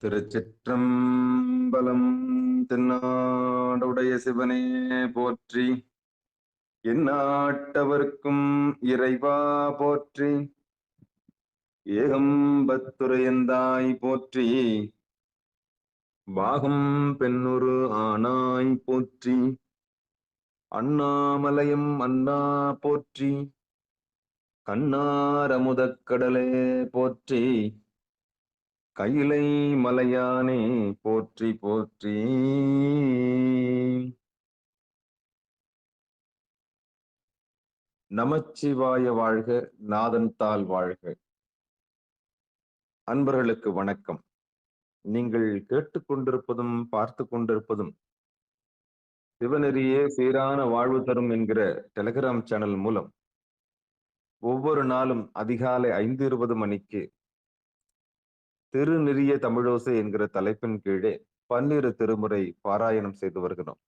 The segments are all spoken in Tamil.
திருச்சிற்றம்பலம். தென்னாடுடைய சிவனே போற்றி, எந்நாட்டவர்க்கும் இறைவா போற்றி, ஏகம்பத்துரையந்தாய் போற்றி, பாகம் பெண்ணுரு ஆனாய் போற்றி, அண்ணாமலையும் அண்ணா போற்றி, கண்ணாரமுதக் கடலே போற்றி, கையிலை மலையானே போற்றி போற்றி. நமச்சிவாய வாழ்க, நாதன் தாள் வாழ்க. அன்பர்களுக்கு வணக்கம். நீங்கள் கேட்டுக்கொண்டிருப்பதும் பார்த்து கொண்டிருப்பதும் சிவநெறியே சீரான வாழ்வு தரும் என்கிற டெலிகிராம் சேனல் மூலம் ஒவ்வொரு நாளும் அதிகாலை 5:20 மணிக்கு திருநெறிய தமிழோசை என்கிற தலைப்பின் கீழே 12 திருமுறை பாராயணம் செய்து வருகிறோம்.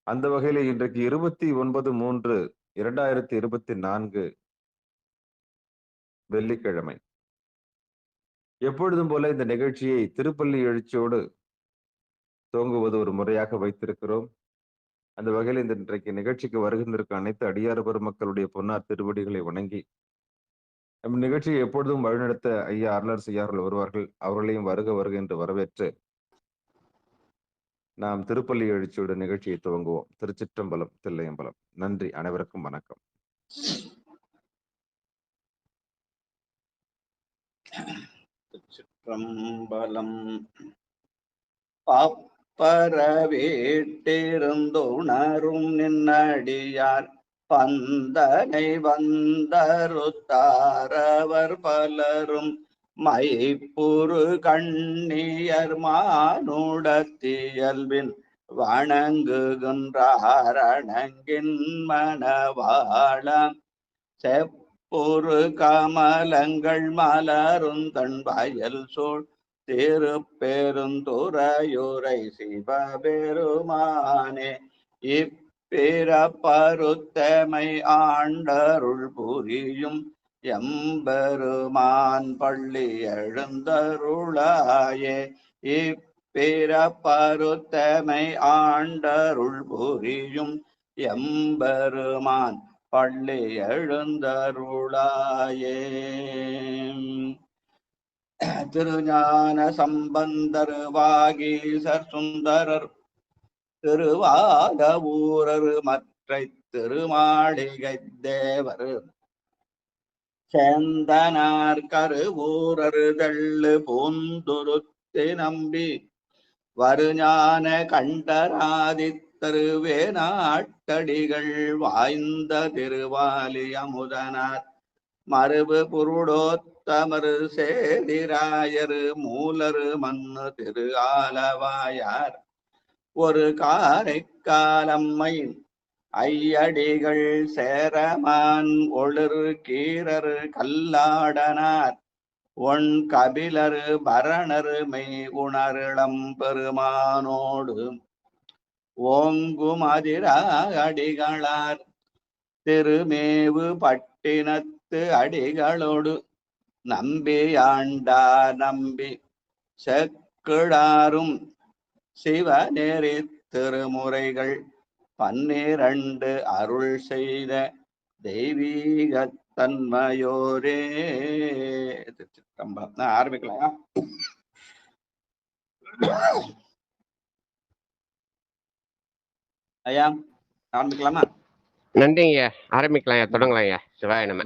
அந்த வகையில இன்றைக்கு 29/3/2024 வெள்ளிக்கிழமை. எப்பொழுதும் போல இந்த நிகழ்ச்சியை திருப்பள்ளி எழுச்சியோடு துவங்குவது ஒரு முறையாக வைத்திருக்கிறோம். அந்த வகையில் இந்த இன்றைக்கு நிகழ்ச்சிக்கு வருகின்றிருக்கும் அனைத்து அடியார் பெருமக்களுடைய பொன்னார் திருவடிகளை வணங்கி, நம் நிகழ்ச்சியை எப்பொழுதும் வழிநடத்த ஐயா அருளர் செய்யார்கள் வருவார்கள். அவர்களையும் வருக வருக என்று வரவேற்று நாம் திருப்பள்ளி எழுச்சியோடு நிகழ்ச்சியை துவங்குவோம். திருச்சிற்றம்பலம், தில்லையம்பலம். நன்றி. அனைவருக்கும் வணக்கம். திருச்சிற்றம்பலம். பாப்பரவேட்டிருந்துணரும் நின்னடியார் பந்தனை வந்தருத்தாரவர் பலரும் மைப்புரு கண்ணியர் மானுடத்தியல்பின் வணங்குகின்றாரணங்கின் மணவாளம் செப்புரு கமலங்கள் மலருந்தன் வயல் சூழ் திருப்பெருந்துறையுரை சிவபெருமானே இப்பிறப்பருத்தமை ஆண்டருள் புரியும் எம்பெருமான் பள்ளி எழுந்தருளாயே. இப்பிறப்பருத்தமை ஆண்டருள் புரியும் எம்பெருமான் பள்ளி எழுந்தருளாயே. திருஞான சம்பந்தர் வாகீசர் சுந்தரர் திருவாத ஊரர் மற்றை திருமாளிகை தேவர் சேந்தனார் கருவூரர் தெள்ளு பூந்துருத்தி நம்பி வருஞான கண்டராதித்தரு வேணாட்டடிகள் வாய்ந்த திருவாலி அமுதனார் மரபு புருடோத்தமரு சேதிராயரு மூலரு மன்னு திரு ஆலவாயார் ஒரு காரைக்காலம்மையின் ஐயடிகள் சேரமான் ஒளிர் கீரரு கல்லாடனார் ஒன் கபிலரு பரணரு மெய் உணரிளம் பெருமானோடு ஓங்கும் அதிரா அடிகளார் திருமேவு பட்டினத்து அடிகளோடு நம்பியாண்டா நம்பி செக்கிழாரும் சிவநெறி திருமுறைகள் 12 அருள் செய்த தெய்வீக தன்மையோரே. ஆரம்பிக்கலாம். ஐயா ஆரம்பிக்கலாமா? நன்றிங்க. ஆரம்பிக்கலாம். தொடங்கலாம். சிவாய நம.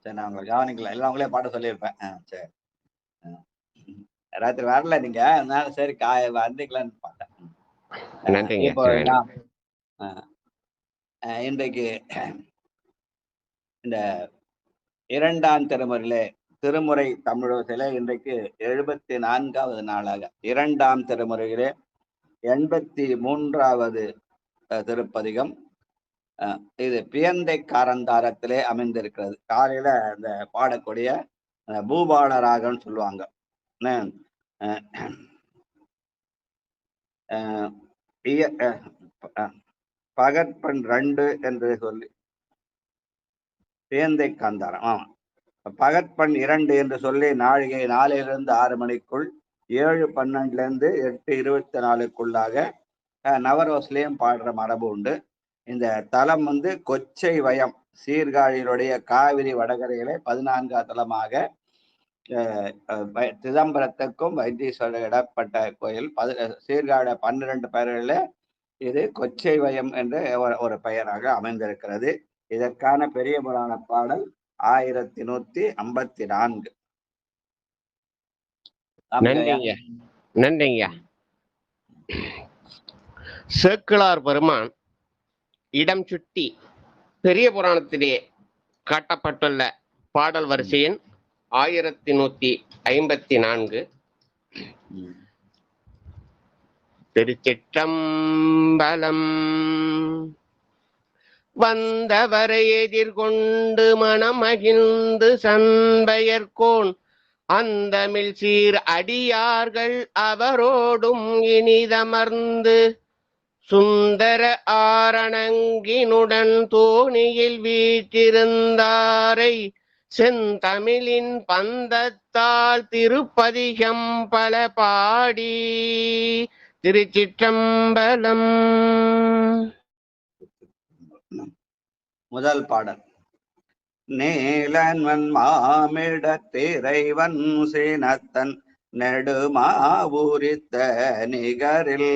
சரி, நான் உங்களை கவனிக்கலாம். எல்லாம் அவங்களே பாட சொல்லியிருப்பேன். சரி, ராத்திரி வரல நீங்க, அதனால சரி வந்திக்கலான்னு பார்த்தேன். நன்றிங்க. இப்போ இன்றைக்கு இந்த 2ஆம் திருமுறையிலே திருமுறை தமிழோசையில இன்றைக்கு 74வது நாளாக 2ஆம் திருமுறையிலே 83வது திருப்பதிகம். இது பியந்தை காரந்தாரத்திலே அமைந்திருக்கிறது. காலையில இந்த பாடக்கூடிய பூபால ராகம்னு சொல்லுவாங்க. பகற்பன் 2 என்று சொல்லி பியந்தை காந்தாரம். பகற்பண் 2 என்று சொல்லி நாழிகை 4 6 மணிக்குள் 7:12 8:24க்குள்ளாக நவரோஸ்லயும் பாடுற மரபு உண்டு. இந்த தலம் கொச்சை வயம் சீர்காழியினுடைய காவிரி வடகரையிலே 14ஆம் தலமாக சிதம்பரத்துக்கும் வைத்தீஸ்வரர் இடப்பட்ட கோயில். சீர்காழி 12 பெயர்களில் இது கொச்சை வயம் என்ற ஒரு பெயராக அமைந்திருக்கிறது. இதற்கான பெரிய புராண பாடல் 1154. நன்றிங்க. சேக்கிழார் பெருமான் இடம் சுட்டி பெரிய புராணத்திலே காட்டப்பட்டுள்ள பாடல் வரிசையின் 1154. திருச்சிற்றம்பலம். வந்தவரை எதிர்கொண்டு மனமகிழ்ந்து சண்பெயர்கோன் அந்தமிழ் சீர் அடியார்கள் அவரோடும் இனிதமர்ந்து சுந்தர ஆரணங்கினுடன் தோணியில் வீற்றிருந்தாரை செந்தமிழின் பந்தத்தால் திருப்பதிகம் பல பாடி. திருச்சிற்றம்பலம். முதல் பாடல். நீலன்வன் மாமிடத்திரைவன் சீனத்தன் நெடுமாவுரித்த நிகரில்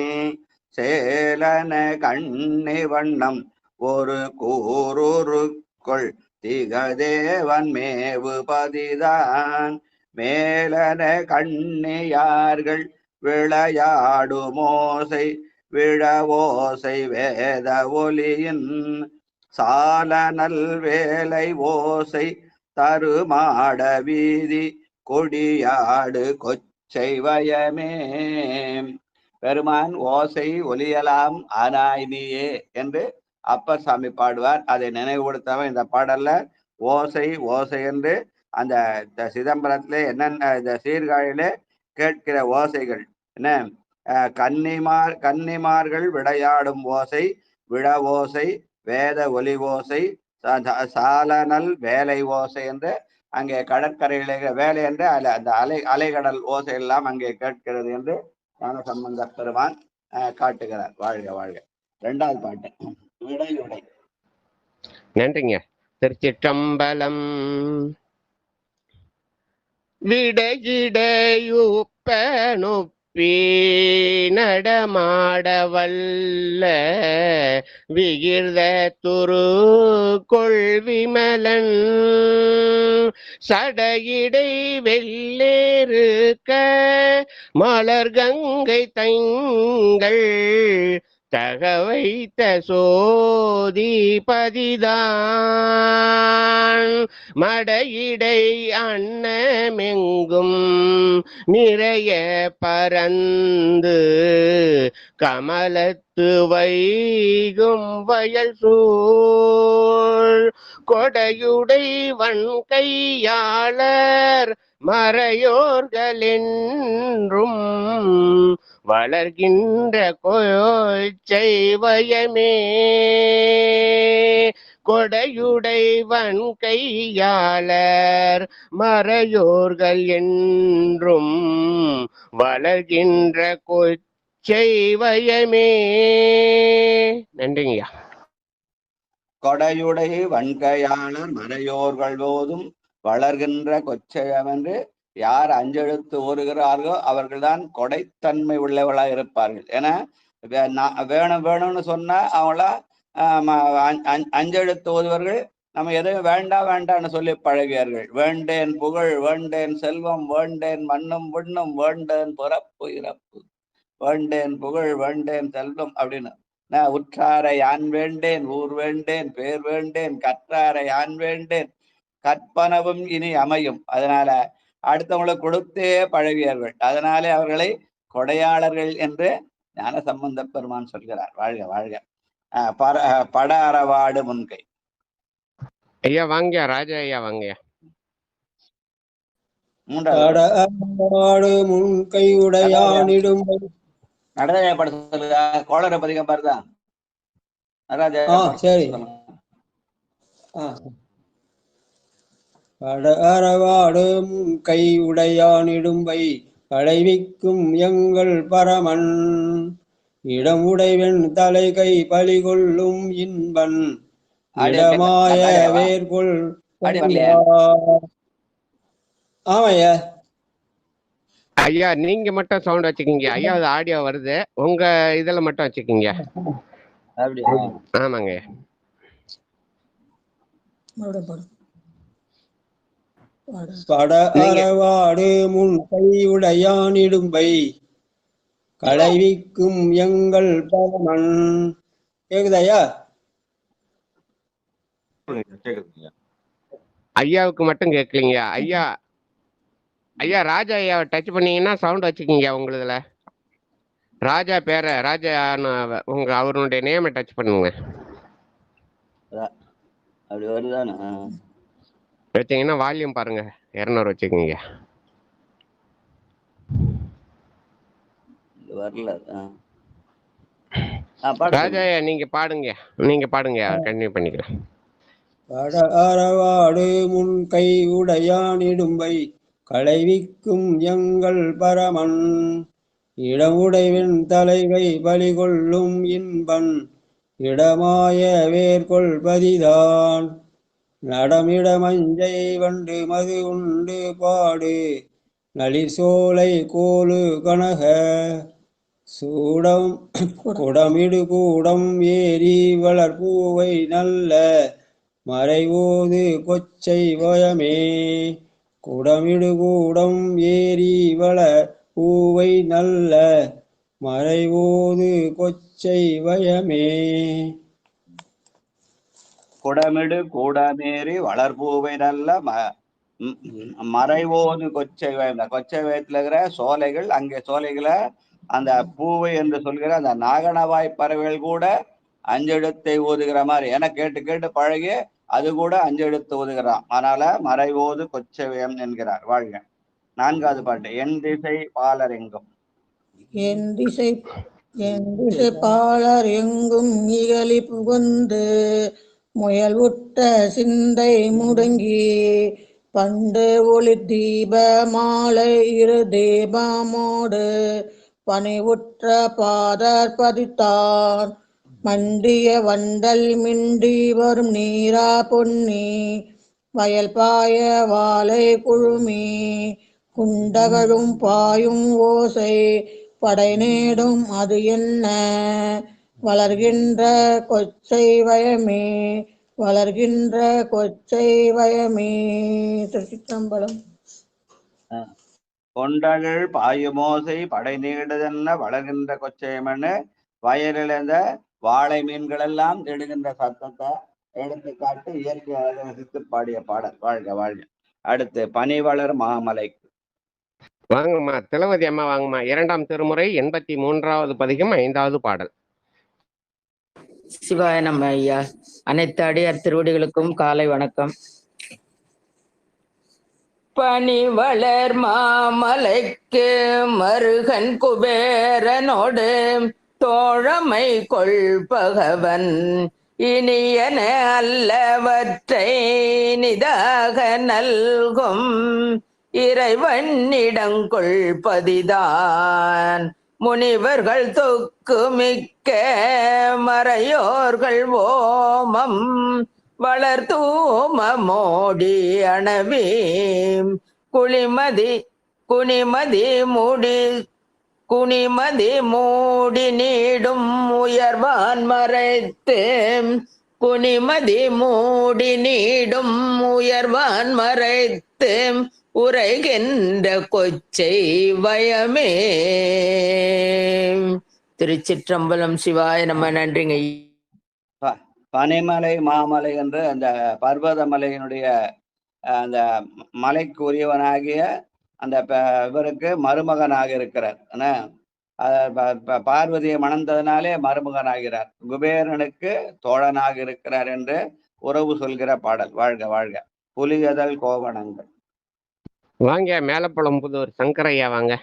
சேலன கண்ணி வண்ணம் ஒரு கூருருக்குள் திகதேவன் மேவு பதிதான் மேலன கண்ணியார்கள் விளையாடுமோசை விழவோசை வேத ஒலியின் சாலனல் வேலை ஓசை தருமாட வீதி கொடியாடு கொச்சை வயமே. பெருமான் ஓசை ஒலியலாம் ஆனாய் நீயே என்று அப்பர் சாமி பாடுவார். அதை நினைவுபடுத்தவன் இந்த பாடல்ல ஓசை ஓசை என்று அந்த சிதம்பரத்திலே என்னென்ன இந்த சீர்காழியிலே கேட்கிற ஓசைகள் என்ன, கன்னிமார்கள் விளையாடும் ஓசை விழ ஓசை வேத ஒலி ஓசை சாலனல் வேலை ஓசை என்று அங்கே கடற்கரையிலே வேலை என்று அந்த அலைகடல் ஓசை எல்லாம் அங்கே கேட்கிறது என்று ஞானசம்பந்த பெருமான் காட்டுகிறார். வாழ்க வாழ்க. 2வது பாட்டு விடையுடை. நன்றிங்க. திருச்சிற்றம்பலம். விடையிடையுப்பனுப்பி நடமாட வல்ல விகிர்த துரு கொள்விமலன் சடையிடை வெள்ளேருக்க மலர் கங்கை தைங்கள் தகவைத்த சோதி பதிதான் மடையிடை அன்னமெங்கும் நிறைய பரந்து கமலத்து வைகும் வயல் சூழ் கொடையுடை வன்கையாளர் மறையோர்களென்றும் வளர்கின்ற கொச்சை வயமே. கொடையுடை வன்கையாளர் மறையோர்கள் என்றும் வளர்கின்ற கொச்சை வயமே. நன்றிங்கய்யா. கொடையுடை வன்கையாளர் மறையோர்கள் போதும் வளர்கின்ற கொச்சையம் என்று யார் அஞ்செழுத்து ஓருகிறார்களோ அவர்கள்தான் கொடைத்தன்மை உள்ளவர்களாக இருப்பார்கள். ஏன்னா வேணும் வேணும்னு சொன்னா அவங்கள அஞ்செழுத்து ஓதுவர்கள் நம்ம எதையும் வேண்டாம் வேண்டாம்னு சொல்லி பழகியார்கள். வேண்டேன் புகழ் வேண்டேன் செல்வம் வேண்டேன் மண்ணும் விண்ணும் வேண்டேன் பிறப்பு இறப்பு வேண்டேன் புகழ் வேண்டேன் செல்வம் அப்படின்னு உற்றாரை யான் வேண்டேன் ஊர் வேண்டேன் பேர் வேண்டேன் கற்றாரை யான் வேண்டேன் கற்பனவும் இனி அமையும். அதனால அடுத்தவங்களுக்கு கொடுத்தே பழகியார்கள். அதனாலே அவர்களை கொடையாளர்கள் என்று ஞானசம்பந்த பெருமான் சொல்கிறார். வாழ்க வாழ்க. பட அறவாடு முன்கை. ஐயா வாங்க ராஜா ஐயா வாங்க. 3வது முன்கை உடையானிடும் நடராஜா பட சொல்லுங்க. கோளர பதிகம் பாருதான் நடராஜா. சரி. பட அறவாடும் கை உடையானிடும்பை களைவிக்கும் எங்கள் பரமன் இடம் உடைவன் தலை கை பலி கொள்ளும் இன்பன் இடமாய வேர்கொள் ஆமையா ஐயா நீங்க மட்டும் சவுண்ட் வச்சுக்கீங்க ஐயா, அது ஆடியோ வருது, உங்க இதுல மட்டும் வச்சுக்கீங்க. ஆமாங்க. பட அறவாடு முன் கையுடையானிடும்பை களைவிக்கும் எங்கள் பரமன். கேக்குதாயா? கேக்குதுங்க. ஐயாவுக்கு மட்டும் கேட்கலீங்க. ஐயா ஐயா ராஜா ஐயாவை டச் பண்ணீங்கன்னா சவுண்ட் வச்சுக்கீங்க உங்களுதுல. ராஜா பேரை ராஜா உங்க அவருடைய நேமை டச் பண்ணுங்க. அப்படி வருதானே வச்சீங்கன்னா வால்யூம் பாருங்க 200 வச்சுக்கீங்க. வரல. ராஜா ஐயா நீங்க பாடுங்க, நீங்க பாடுங்க, கண்டினியூ பண்ணிக்கிறேன். பட அறவாடு முன் கை உடையானிடும்பை களைவிக்கும் எங்கள் பரமன் இடமுடைவன் தலைகை பலி கொள்ளும் இன்பன் இடமாய வேர்கொள் பதிதான் நடமிடமஞ்சை வண்டு மது உண்டு பாடு நளிர் சோலை கோலு கனக சூடம் குடமிடு கூடம் ஏரி வளர்பூவை நல்ல மறைவோது கொச்சை வயமே. குடமிடு கூடம் ஏரி வள பூவை நல்ல மறைவோது கொச்சை வயமே. குடமிடு கூடமேறி வளர்பூவை நல்ல மறைவோது கொச்சை வயம். கொச்சை வயத்துல இருக்கிற சோலைகள், அங்கே சோலைகளை அந்த பூவை என்று சொல்கிற அந்த நாகனவாய் பறவைகள் கூட அஞ்செழுத்தை ஊதுகிற மாதிரி என கேட்டு கேட்டு பழகி அது கூட அஞ்செழுத்து ஊதுகிறான். அதனால மறைவோது கொச்சவயம் என்கிறார். வாழ்க. 4வது பாட்டு. என் திசை பாலர் எங்கும். என் திசை பாலர் எங்கும் இகழி புகுந்து முயல் உற்ற சிந்தை முடங்கி பண்டு ஒளி தீப மாலை இரு தீபமோடு பணிவுற்ற பாதர் பதித்தான் மண்டிய வண்டல் மிண்டி வரும் நீரா பொன்னி வயல் பாய வாழை குழுமி குண்டகளும் பாயும் ஓசை படை நேடும் அது என்ன வளர்கின்ற கொச்சை வயமே, வளர்கின்ற கொச்சை வயமே. திருச்சிற்றம்பலம். கொண்டகள் பாயுமோசை படை நீடுதென்ன வளர்கின்ற கொச்சையமன்னு வயலிழந்த வாழை மீன்கள் எல்லாம் தேடுகின்ற சத்தத்தை எடுத்து காட்டு இயற்கை ரசித்து பாடிய பாடல். வாழ்க வாழ்க. அடுத்து பனிவளர் மாமலை. வாங்கம்மா திலவதி அம்மா வாங்கம்மா. 2ஆம் திருமுறை 83வது பதிகம் 5வது பாடல். சிவாய நம்ம ஐயா. அனைத்து அடியார் திருவடிகளுக்கும் காலை வணக்கம். பனிவளர் மாமலைக்கு மருகன் குபேரனோடு தோழமை கொள்பகவன் இனியன அல்லவற்றை நிதாக நல்கும் இறைவனிடங்கொள்பதிதான் முனிவர்கள் தொக்கு மிக்க மறையோர்கள் ஓமம் வளர்த்தூமோடி அணவீம் குனிமதி மூடி நீடும் உயர்வான் மறைத்து குனிமதி மூடி நீடும் உயர்வான் மறைத்து உரைகின்ற கொச்சை வயமே. திருச்சிற்றம்பலம். சிவாய நம்ம. நன்றிங்க. பனிமலை மாமலை என்று அந்த பர்வத மலையினுடைய அந்த மலைக்கு உரியவனாகிய அந்த இவருக்கு மருமகனாக இருக்கிறார். பார்வதியை மணந்ததுனாலே மருமகனாகிறார். குபேரனுக்கு தோழனாக இருக்கிறார் என்று உறவு சொல்கிற பாடல். வாழ்க வாழ்க. புலியதல் கோவணங்கள். வாங்க மேலப்புலம் புதூர் சங்கரையா வாங்க.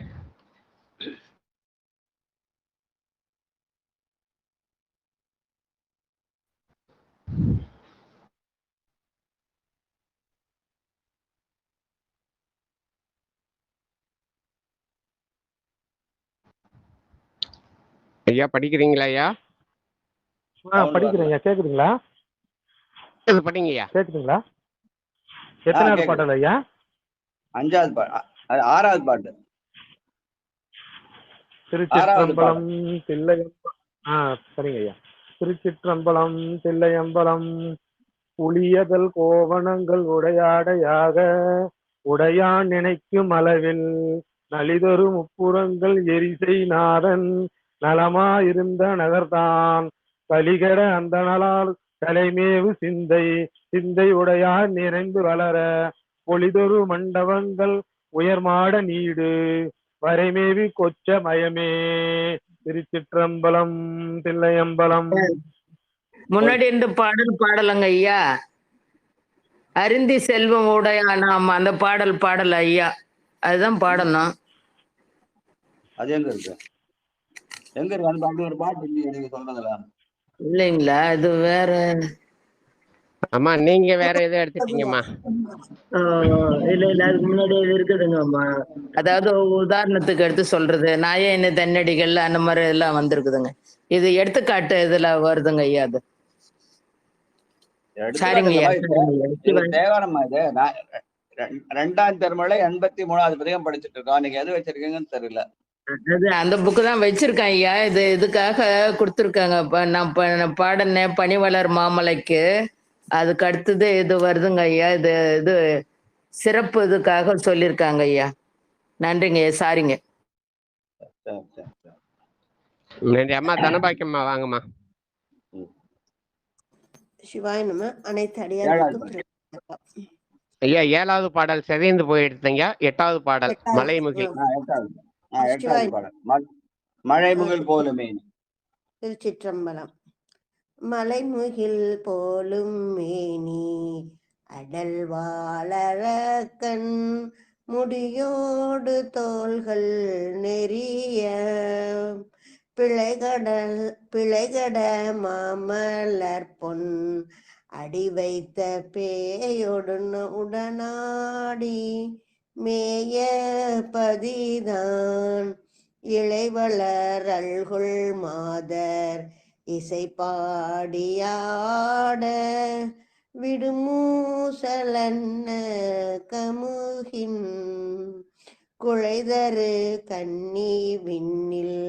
ஐயா படிக்கிறீங்களா ஐயா? படிக்கிறேன் ஐயா. கேக்குதுங்களா? இது படிங்க ஐயா. கேக்குதுங்களா? எத்தனாவது பாடல் ஐயா? 5வது பாட்டு, 6வது பாட்டு. திருச்சிற்றம்பலம் தில்லையம்பலம். சரிங்க ஐயா. திருச்சிற்றம்பலம் தில்லையம்பலம் புளியதல் கோவணங்கள் உடையாடையாக உடையான் நினைக்கும் அளவில் நலிதொரு முப்புறங்கள் எரிசை நாதன் நலமாயிருந்த நகர்தான் கலிகட அந்த நலால் தலைமேவு சிந்தை சிந்தை உடையார் நிறைந்து வளர பொலிதொரு மண்டபங்கள் உயர்மாட நீடு வரைமேவி கொச்ச மயமே. திருச்சிற்றம்பலம் தில்லையம்பலம். முன்னாடி இருந்து பாடல் பாடலங்க ஐயா. அருந்தி செல்வம் உடையானாம் அந்த பாடல் பாடல ஐயா. அதுதான் பாடணும். அது எங்க இருக்கு? எங்க இருக்கு அந்த பாட்டு? ஒரு பாட்டு இல்லையே நீங்க சொல்றதுல. இல்லைங்களா? இது வேற. அம்மா நீங்க வேற எதோ எடுத்துட்டீங்கம்மா. இல்ல அதுக்கு முன்னாடி இது இருக்குதுங்கம்மா. அதாவது உதாரணத்துக்கு எடுத்து சொல்றது நாயே என்ன தன்னடிகள் அந்த மாதிரி எல்லாம் வந்திருக்குதுங்க. இது எடுத்துக்காட்டு இதுல வருதுங்க ஐயா. அது சரிங்க ஐயா. தேவாரமா இது? 2ஆம் திருமுறை 83வது பதிகம் படிச்சுட்டு இருக்கோம். நீங்க எது வச்சிருக்கீங்கன்னு தெரியல. அது அந்த புக்கு தான் வச்சிருக்கேன் ஐயா. இது இதுக்காக கொடுத்துருக்காங்க. நான் பாடினேன் பனிவளர் மாமலைக்கு. அதுக்கு அடுத்தது இது வருதுங்க ஐயா. இது சிறப்பு இதுக்காக சொல்லியிருக்காங்க ஐயா. நன்றிங்க ஐயா. சாரிங்க. நன்றி அம்மா. தனபாக்கியம்மா வாங்கம்மா. சிவாய நம. அனைத்து அடியார்களுக்கும் ஐயா 7வது பாடல் செதைந்து போயிடுத்தீங்க. 8வது பாடல் மலைமுகில். 8வது பாடல் மலைமுகில் போலுமே. திருச்சிற்றம்பலம். மலைமுகில் போலும் மேனி அடல் வாழறக்கண் முடியோடு தோள்கள் நெறிய பிழைகட மாமலர் பொன் அடி வைத்த பேயோடு உடனாடி மேய பதிதான் இளைவளர் அல்குள் மாதர் இசை பாடியாட விடுமூசலன்ன கமுகின் குழைதரு கன்னி விண்ணில்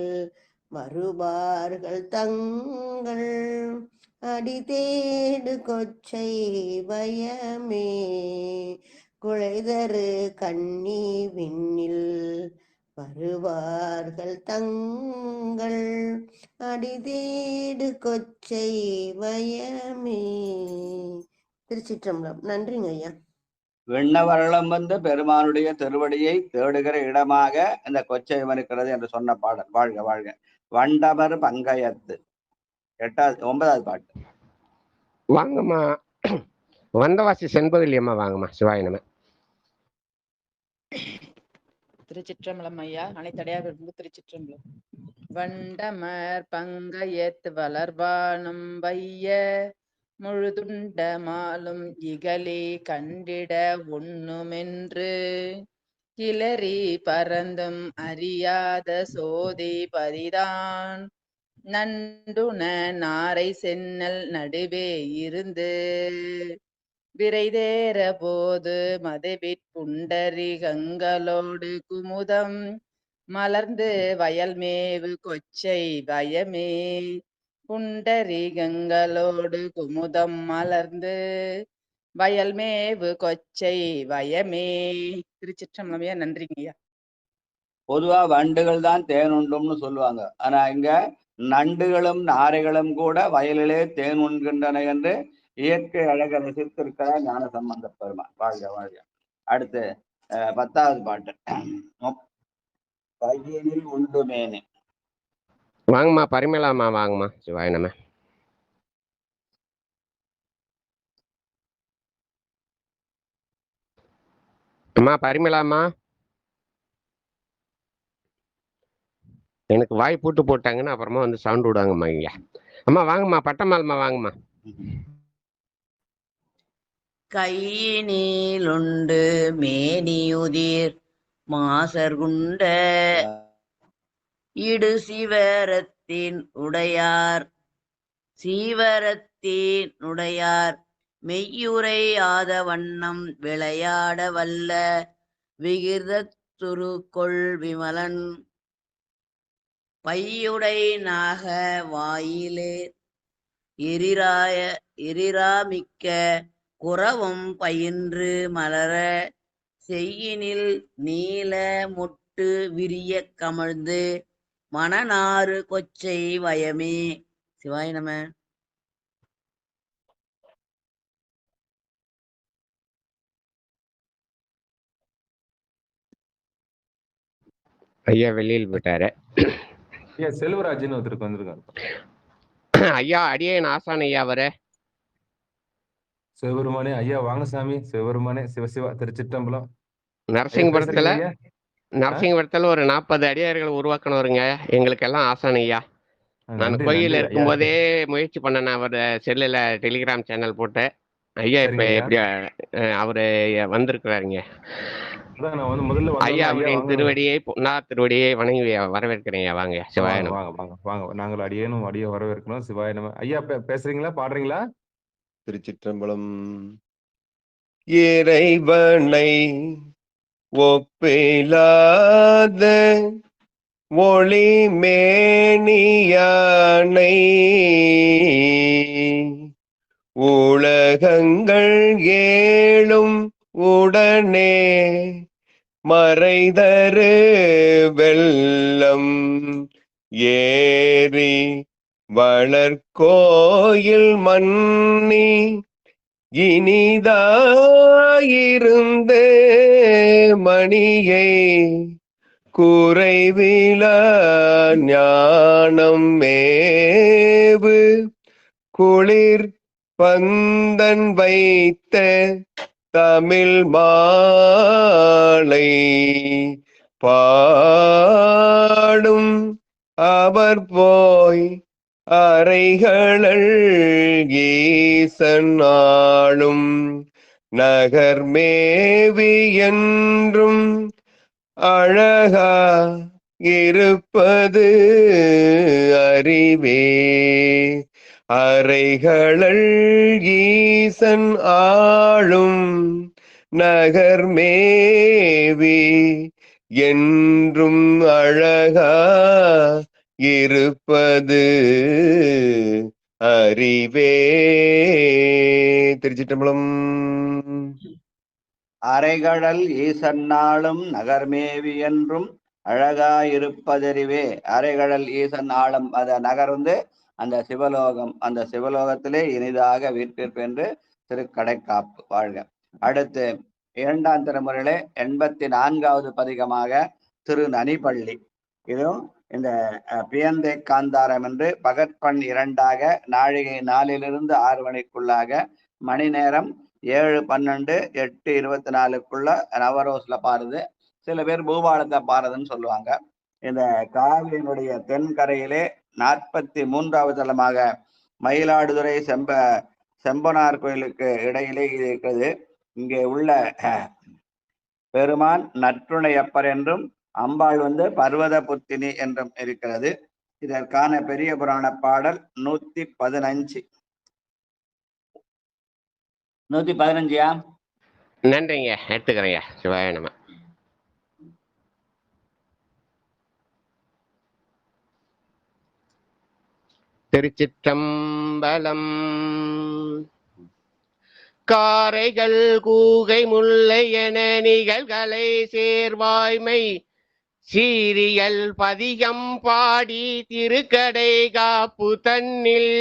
மறுபார்கள் தங்கள் அடி தேடு கொச்சை வயமே. குழைதரு கன்னி விண்ணில் வருவார்கள் தங்கள் அடிதேடு கொச்சை வயமே. திருச்சிற்றம்பலம். நன்றிங்க ஐயா. விண்ணவரளம் வந்து பெருமானுடைய திருவடியை தேடுகிற இடமாக இந்த கொச்சைவன் இருக்கிறது என்று சொன்ன பாடல். வாழ்க வாழ்க. வண்டமர் பங்கயத்து 9வது பாட்டு. வாங்கம்மா. வந்தவாசி செண்பகலியம்மா வாங்கம்மா. சிவாயனமே. திருச்சிற்றம்பலம் ஐயா. அனைத்தடையார்களுக்கு திருச்சிற்றம்பலம். வண்டமர் பங்கயத்து வளர்வானும் வைய முழுதுண்ட மாலும் இகலி கண்டிட ஒண்ணுமென்று கிளறி பறந்தும் அறியாத சோதி பரிதான் நண்டுன நாரை சென்னல் நடுவே இருந்து விரைதேற போது மதவிற் புண்டரிகங்களோடு குமுதம் மலர்ந்து வயல்மேவு கொச்சை வயமே. புண்டரிகங்களோடு குமுதம் மலர்ந்து வயல்மேவு கொச்சை வயமே. திருச்சிற்றம்பலம். நன்றிங்கய்யா. பொதுவா வண்டுகள் தான் தேன் உண்டும்னு சொல்லுவாங்க. ஆனா இங்க நண்டுகளும் நாரைகளும் கூட வயலிலே தேன் உண்கின்றன என்று இயற்கை அழக ரசித்திருக்கிறார் ஞான சம்பந்த பெருமான். வாழ்க வாழ்க. அடுத்து 10வது பாட்டு. பையனில் உண்டுமேனே. வாங்கம்மா. பரிமளாமா வாங்கம்மா. சிவாயனமே. அம்மா பரிமளாமா. எனக்கு வாய் பூட்டு போட்டாங்கன்னு அப்புறமா வந்து சவுண்ட் விடுவாங்கம்மா. ஐயா அம்மா வாங்கம்மா. பட்டமால்மா வாங்கம்மா. கையினிலுண்டு மேனியுதிர் மாசர் குண்ட இடு சிவரத் சீவரத்தினுடையார் மெய்யுரை ஆத வண்ணம் விளையாட வல்ல விகிர்தத்துருக்கொள் விமலன் பையுடை நாக வாயிலே எரிராமிக்க குரவும் பயின்று மலர செய்யினில் நீல முட்டு விரிய கமழ்ந்து மணநாறு கொச்சை வயமே. சிவாய நம. ஐயா வெளியில் போயிட்டாரு. ஐயா செல்வராஜ்னு ஒருத்தருக்கு வந்திருக்காரு. ஐயா அடியேன் ஆசான் ஐயா அவரு. சிவபெருமானே ஐயா வாங்க சாமி. சிவபெருமானே சிவசிவா திருச்சிற்றம்பலம். நரசிங்கபுரத்துல ஒரு 40 அடியார்கள் உருவாக்கணுங்க. எங்களுக்கு எல்லாம் ஆசான் ஐயா. நான் கோயில் இருக்கும்போதே முயற்சி பண்ணேன். அவர் செல்லுல டெலிகிராம் சேனல் போட்டு. ஐயா இப்ப எப்படி அவரு வந்திருக்கிறாருங்க. ஐயா அவரின் திருவடியை பொன்னார் திருவடியை வணங்கி வரவேற்கிறேன். வாங்க சிவாயனம். வாங்க நாங்கள் அடியேனும் அடிய வரவேற்கணும். சிவாயனம். ஐயா பேசுறீங்களா, பாடுறீங்களா? திருச்சிற்றம்பலம். இறைவனை ஒப்பிலாத ஒளிமேனியானை உலகங்கள் ஏழும் உடனே மறைதரு வெள்ளம் ஏறி வளர்கோயில் மன்னி இனிதாயிருந்து மணியை குறைவிலா ஞானம் மேவு குளிர் பந்தன் வைத்த தமிழ் மாலை பாடும் அவர் போய் அறைகளல் ஈசன் ஆளும் நகர்மேவி என்றும் அழகா இருப்பது அறிவே. அறைகளல் ஈசன் ஆளும் நகர்மேவி என்றும் அழகா இருப்பது அறிவே. திருச்சிற்றம்பலம். அறைகடல் ஈசன்னாளும் நகர்மேவி என்றும் அழகாயிருப்பதறிவே. அறைகடல் ஈசன் ஆளும் அந்த நகர் அந்த சிவலோகம். அந்த சிவலோகத்திலே இனிதாக வீட்டிற்பென்று திருக்கடைக்காப்பு வாழ்க. அடுத்து 2ஆம் திருமுறையிலே 84வது பதிகமாக திரு நனிப்பள்ளி. இதுவும் இந்த பியந்தை காந்தாரம் என்று பகற்பண் 2ஆக நாழிகை 4லிருந்து 6 மணிக்குள்ளாக மணி நேரம் 7:12 8:24க்குள்ள நவரோஸ்ல பாருது. சில பேர் பூபாலத்தை பாருதுன்னு சொல்லுவாங்க. இந்த காவியினுடைய தென்கரையிலே 43வது தலமாக மயிலாடுதுறை செம்பனார் கோயிலுக்கு இடையிலே இது இருக்கிறது. இங்கே உள்ள பெருமான் நற்றுணையப்பர் என்றும் அம்பாள் பர்வத புத்தினி என்றும் இருக்கிறது. இதற்கான பெரிய புராண பாடல் 115. 115யா? நன்றிங்க, எடுத்துக்கிறேங்க. சிவாய நம. திருச்சிற்றம்பலம். காரைகள் கூகை முல்லை என நிகழ்களை சேர்வாய்மை சீரியல் பதிகம் பாடி திருக்கடை காப்பு தன்னில்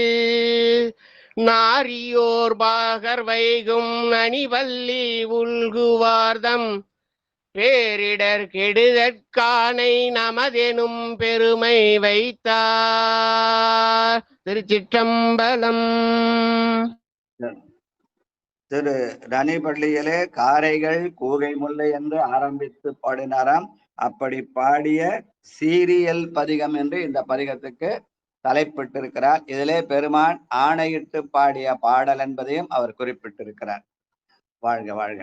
நாரியோர் பாகர் வைகும் அணிவல்லி உள்குவார்தம் பேரிடர் கெடுதற்கானை நமதெனும் பெருமை வைத்தார். திருச்சிற்றம்பலம். திரு நனிப்பள்ளியிலே காரைகள் கூகை முல்லை என்று ஆரம்பித்து பாடினாராம். அப்படி பாடிய சீரியல் பதிகம் என்று இந்த பதிகத்துக்கு தலைப்பிட்டிருக்கிறார். இதிலே பெருமான் ஆணையிட்டு பாடிய பாடல் என்பதையும் அவர் குறிப்பிட்டிருக்கிறார். வாழ்க வாழ்க.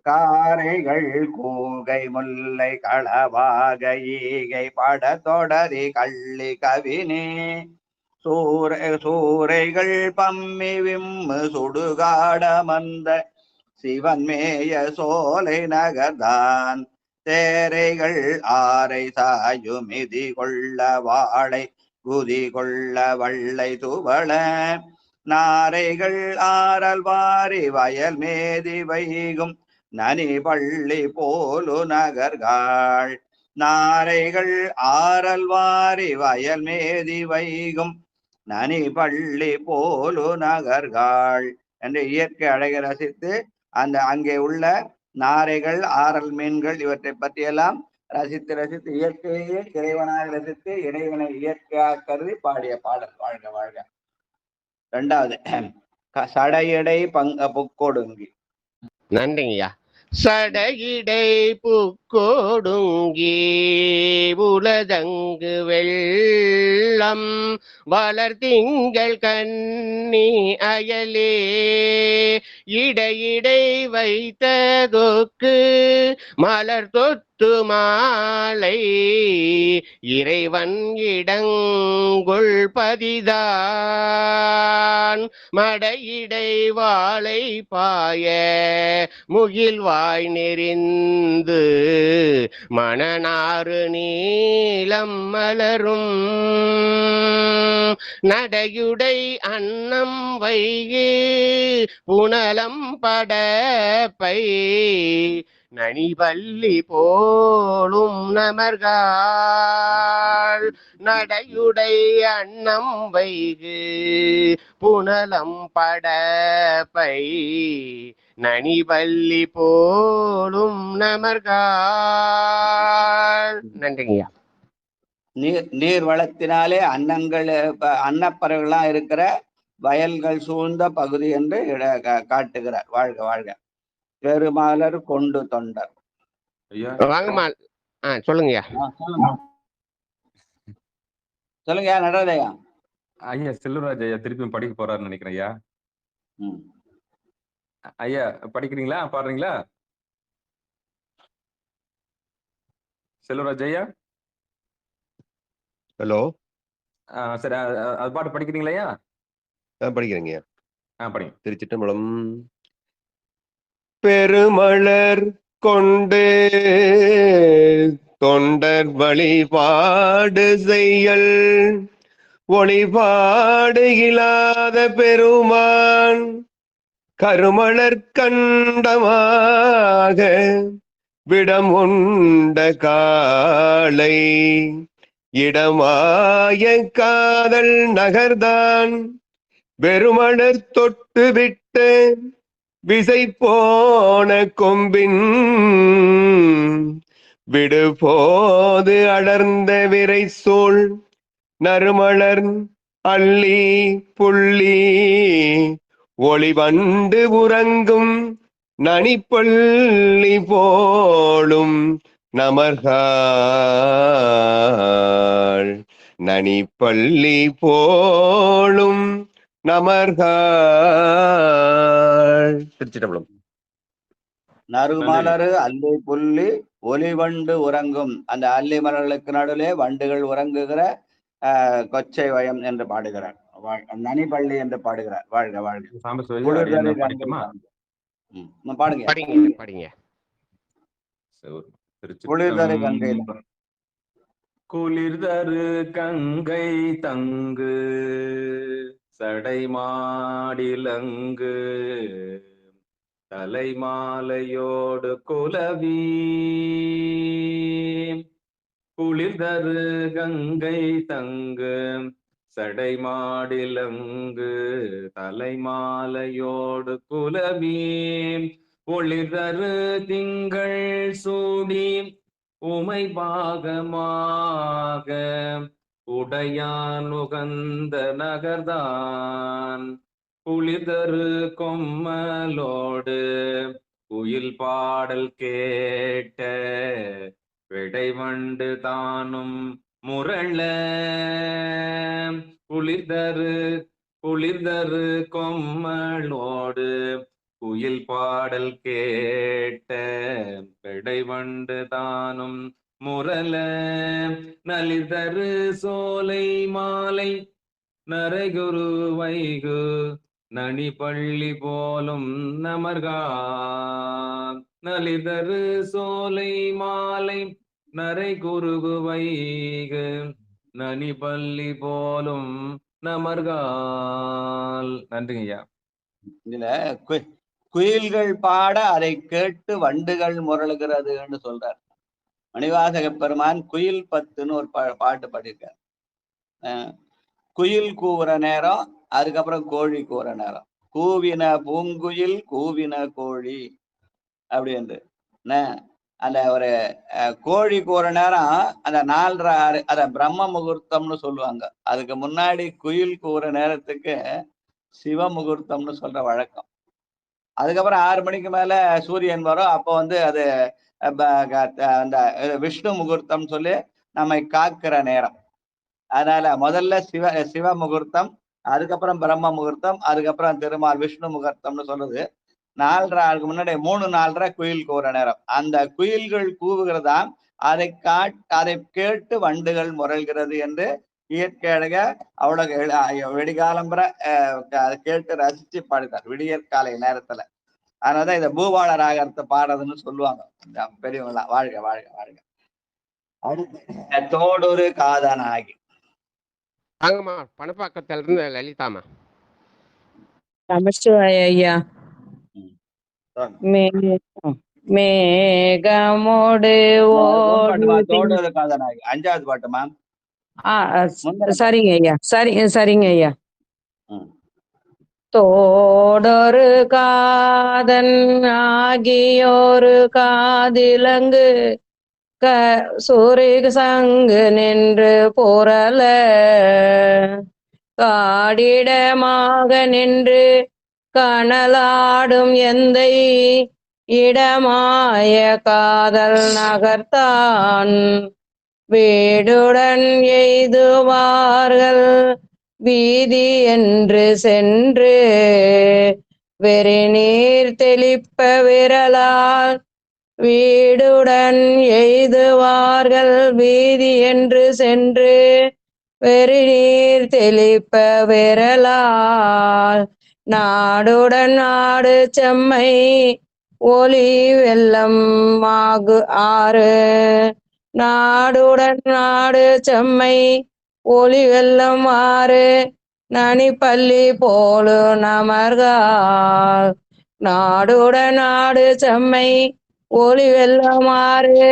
காரைகள் கூகை முல்லை களவாக ஈகை பட தொடரி கள்ளி கவினே சூரைகள் பம்மி விம்மு சுடுகாடமந்த சிவன்மேய சோலை நகர்தான் தேரைகள் ஆரை சாயுமிதி கொள்ள வாழை குதி கொள்ள வள்ளை துவள நாரைகள் ஆரல் வாரி வயல் மேதி வைகும் நனி பள்ளி போலு நகர்காள் நாரைகள் ஆரல் வாரி வயல் மேதி வைகும் நனி பள்ளி போலு நகர்காள் என்று இயற்கை அழகை ரசித்து அந்த அங்கே உள்ள நாரைகள் ஆரல் மீன்கள் இவற்றை பற்றியெல்லாம் ரசித்து ரசித்து இயற்கையே இறைவனாக ரசித்து இறைவனை இயற்கையாக கருதி பாடிய பாடல். வாழ்க வாழ்க. இரண்டாவது சடையடை புக்கொடுங்கி. நன்றிங்கய்யா. சடையிடை புக்கொடுங்கி உலதங்கு வெள்ளம் வளர்த்திங்கள் கண்ணி அயலே இடையிடை வைத்ததொக்கு மலர் தொத்து மாலை இறைவன் இடங்குள் பதிதான் மடையிடை வாழை பாய முகில் வாய் நெறிந்து மணநாறு நீலம் மலரும் நடையுடை அன்னம் வைகு புனலம் படப்பை நனிபல்லி போலும் நமர்காள் நடையுடை அன்னம் வைகு புனலம் படப்பை நனிபல்லி போலும் நமர்காள். நன்றிங்கய்யா. நீர் வளத்தினாலே அன்னப்பறவைகள்லாம் இருக்கிற வயல்கள் சூழ்ந்த பகுதி என்று காட்டுகிறார். வாழ்க வாழ்க. பெருமாளர் கொண்டு தொண்டர். வாங்கம்மா. சொல்லுங்கய்யா. சொல்லுங்க நடராஜையா. ஐயா செல்வராஜ் ஐயா திருப்பியும் படிக்க போறாருன்னு நினைக்கிறேன் ஐயா. ஐயா படிக்கிறீங்களா, பாடுறீங்களா செல்வராஜ் ஐயா? ஹலோ. சரி, அது பாட்டு படிக்கிறீங்களா ஐயா? படிக்கிறேங்க. படிங்க. திருச்சிற்றம்பலம். பெருமலர் கொண்டு தொண்டர் வழிபாடு செய்யல் ஒளிபாடு இல்லாத பெருமான் கருமலர் கண்டமாக விடம் உண்ட காலை இடமாய காதல் நகர்தான் வெறுமலர் தொட்டு விட்டு விசை போன கொம்பின் விடு போது அடர்ந்த விரை சூழ் நறுமலர் அள்ளி புள்ளி ஒளிவண்டு உறங்கும் நனிப்பள்ளி போலும் நமர்காள் நனிப்பள்ளி போலும் நமர்காள். திருச்சிட்டம்பலம். நறுமலரு அல்லி புள்ளி ஒலிவண்டு உறங்கும். அந்த அல்லி மலர்களுக்கு நடுவே வண்டுகள் உறங்குகிற கொச்சை வயம் என்று பாடுகிறார். நனிப்பள்ளி என்று பாடுகிறார். வாழ்க வாழ்க. பாடுங்க பாடுங்க. குளிர்தரு கங்கை. குளிர்தரு கங்கை தங்கு சடைமாடிலங்கு தலைமாலையோடு குலவி. குளிர்தரு கங்கை தங்கு சடைமாடிலங்கு தலைமாலையோடு குலவி. ஒளிர்தரு திங்கள் சூடி உமை பாகமாக உடையானுகந்த நகர்தான் குளிர்தரு கொம்மலோடு குயில் பாடல் கேட்ட விடைவண்டு தானும் முரள. குளிர்தரு கொம்மலோடு குயில் பாடல் கேட்ட பெடைவண்டு தானும் முரல நலிதரு சோலை மாலை நரைகுரு வைகு நனி பள்ளி போலும் நமர்கா நலிதரு சோலை மாலை நரை குருகு வைகு நனி பள்ளி போலும் நமர்கால். நன்றிங்க ஐயா. இதுல குயில்கள் பாட அதை கேட்டு வண்டுகள் முரளுகிறதுன்னு சொல்றார். மணிவாசக பெருமான் குயில் பத்துன்னு ஒரு பாட்டு பாடியிருக்கார். குயில் கூவுற நேரம், அதுக்கப்புறம் கோழி கூவுற நேரம். கூவின பூங்குயில் கூவின கோழி அப்படின்னு அந்த ஒரு கோழி கூற நேரம் அந்த 4:30 அத பிரம்ம முகூர்த்தம்னு சொல்லுவாங்க. அதுக்கு முன்னாடி குயில் கூற நேரத்துக்கு சிவ முகூர்த்தம்னு சொல்ற வழக்கம். அதுக்கப்புறம் 6 மணிக்கு மேல சூரியன் வரும். அப்போ அது அந்த விஷ்ணு முகூர்த்தம் சொல்லி நம்மை காக்கிற நேரம். அதனால முதல்ல சிவ முகூர்த்தம், அதுக்கப்புறம் பிரம்ம முகூர்த்தம், அதுக்கப்புறம் திருமால் விஷ்ணு முகூர்த்தம்னு சொல்றது. 4:30 முன்னாடி 3-4:30 குயில் கூற நேரம். அந்த குயில்கள் கூவுகிறதாம் அதை கேட்டு வண்டுகள் முரல்கிறது என்று இயற்கை அழக அவ்வளவு வெடிகாலம்புற கேட்டு ரசிச்சு பாடுறார் விடியற்காலை நேரத்துல. அதனாலதான் இதை பூபால ராகத்தை பாடுறதுன்னு சொல்லுவாங்க பெரியவங்களாம். வாழ்க வாழ்க வாழ்க. அடுத்து தோடொரு காதனாகி. வாங்கம்மா, பணப்பாக்கத்துல இருந்து லலிதாமா. நமச்சிவாய ஐயா. மேகமோடு தோடொரு காதனாகி 5வது பாட்டுமா? சரிங்க ஐயா. சரிங்க ஐயா. தோடொரு காதன் ஆகியோரு காதிலங்கு சூரிய சங்கு நின்று புரள காடிடமாக நின்று கனலாடும் எந்தை இடமாய காதல் நகர்த்தான் வீடுடன் எய்துவார்கள் வீதி என்று சென்று வெறி நீர் தெளிப்ப விரலால் வீடுடன் எய்துவார்கள் வீதி என்று சென்று வெறி நீர் தெளிப்ப விரலால் நாடுடன் நாடு செம்மை ஒளி வெள்ளம் ஆகு ஆறு நாடுடன் நாடு செம்மை ஒளி வெள்ளம் ஆறு நனி பள்ளி போலு நமர்கால் நாடுடன் நாடு செம்மை ஒளி வெள்ளம் ஆறு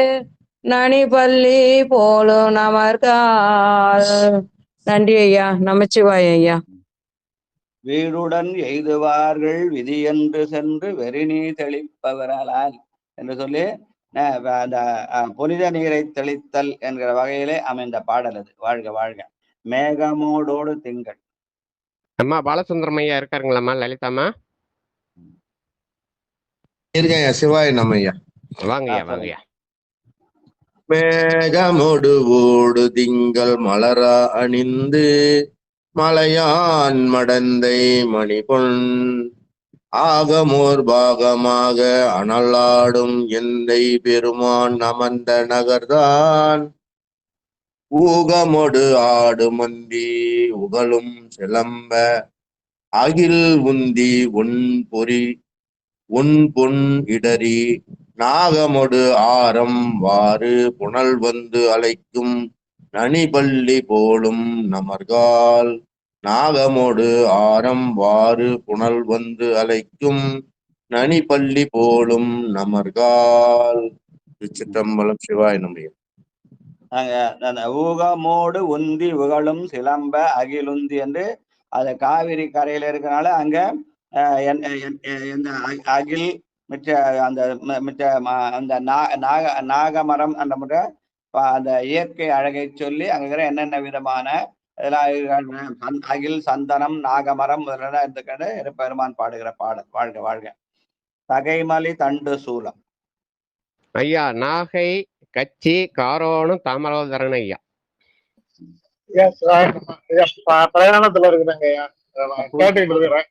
நனி பள்ளி போலு நமர்கால். நன்றி ஐயா. நமச்சிவாய ஐயா. வீடுடன் எய்துவார்கள் விதி என்று சென்று வெறிநீ தெளிப்பவரால் என்று சொல்லி அந்த புனித நீரை தெளித்தல் என்கிற வகையிலே அமைந்த பாடல் அது. வாழ்க வாழ்க. மேகமோடோடு திங்கள். அம்மா பாலசுந்தரம் ஐயா இருக்காருங்களாம்மா? லலிதாமா இருக்கேன். சிவாய நம்ம ஐயா. வாங்கய்யா வாங்கய்யா. மேகமோடு ஓடு திங்கள் மலரா அணிந்து மலையான் மடந்தை மணிபொன் ஆகமோர் பாகமாக அனலாடும் எந்தை பெருமான் அமர்ந்த நகர்தான் ஊகமொடு ஆடு மந்தி உகழும் சிலம்ப அகில் உந்தி உன் பொன் இடறி நாகமொடு ஆரம் வாறு புனல் வந்து அழைக்கும் நனிபள்ளி போலும் நமர்கால் நாகமொடு ஆரம் வாறு புனல் வந்து அழைக்கும் நனிபள்ளி போலும் நமர்கால். திருச்சிற்றம்பலம். சிவாய நம. ஊகமோடு உந்தி உகழும் சிலம்ப அகிலுந்தி என்று அது காவிரி கரையில இருக்கனால அங்க அகில் மிச்ச அந்த நாகமரம் அந்த இயற்கை அழகை சொல்லி அங்க என்னென்ன விதமான இதெல்லாம் அகில் சந்தனம் நாகமரம் முதல்ல பெருமான் பாடுகிற பாடல். வாழ்க வாழ்க. தகைமலி தண்டு சூலம். ஐயா நாகை கச்சி காரோணம் தாமரோதரன் ஐயா. பிரயாணத்துல இருக்கிறேங்க ஐயா. கேட்டுட்டு இருக்கிறேன்.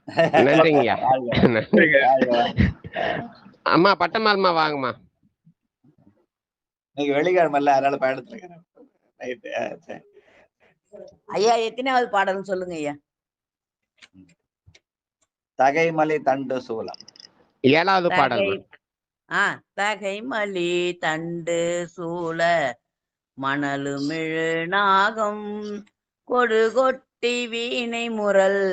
நன்றிங்கய்யா. வாழ்க நன்றிங்க. வாழ்க வாழ்க. அம்மா பட்டமால்மா வாங்கம்மா. இன்னைக்கு வெள்ளிக்கிழமை அதனால பயணத்துல இருக்கிறேன். ரைட்டு. சரி. ஐயா எத்தனாவது பாடல்னு சொல்லுங்க ஐயா. தகைமலி தண்டு சூலம். 7வது தகை பாடல்மா. தகைமலி தண்டு சூழ மணலுமிழு நாகம் கொடுகொட்டி வீணை முரல்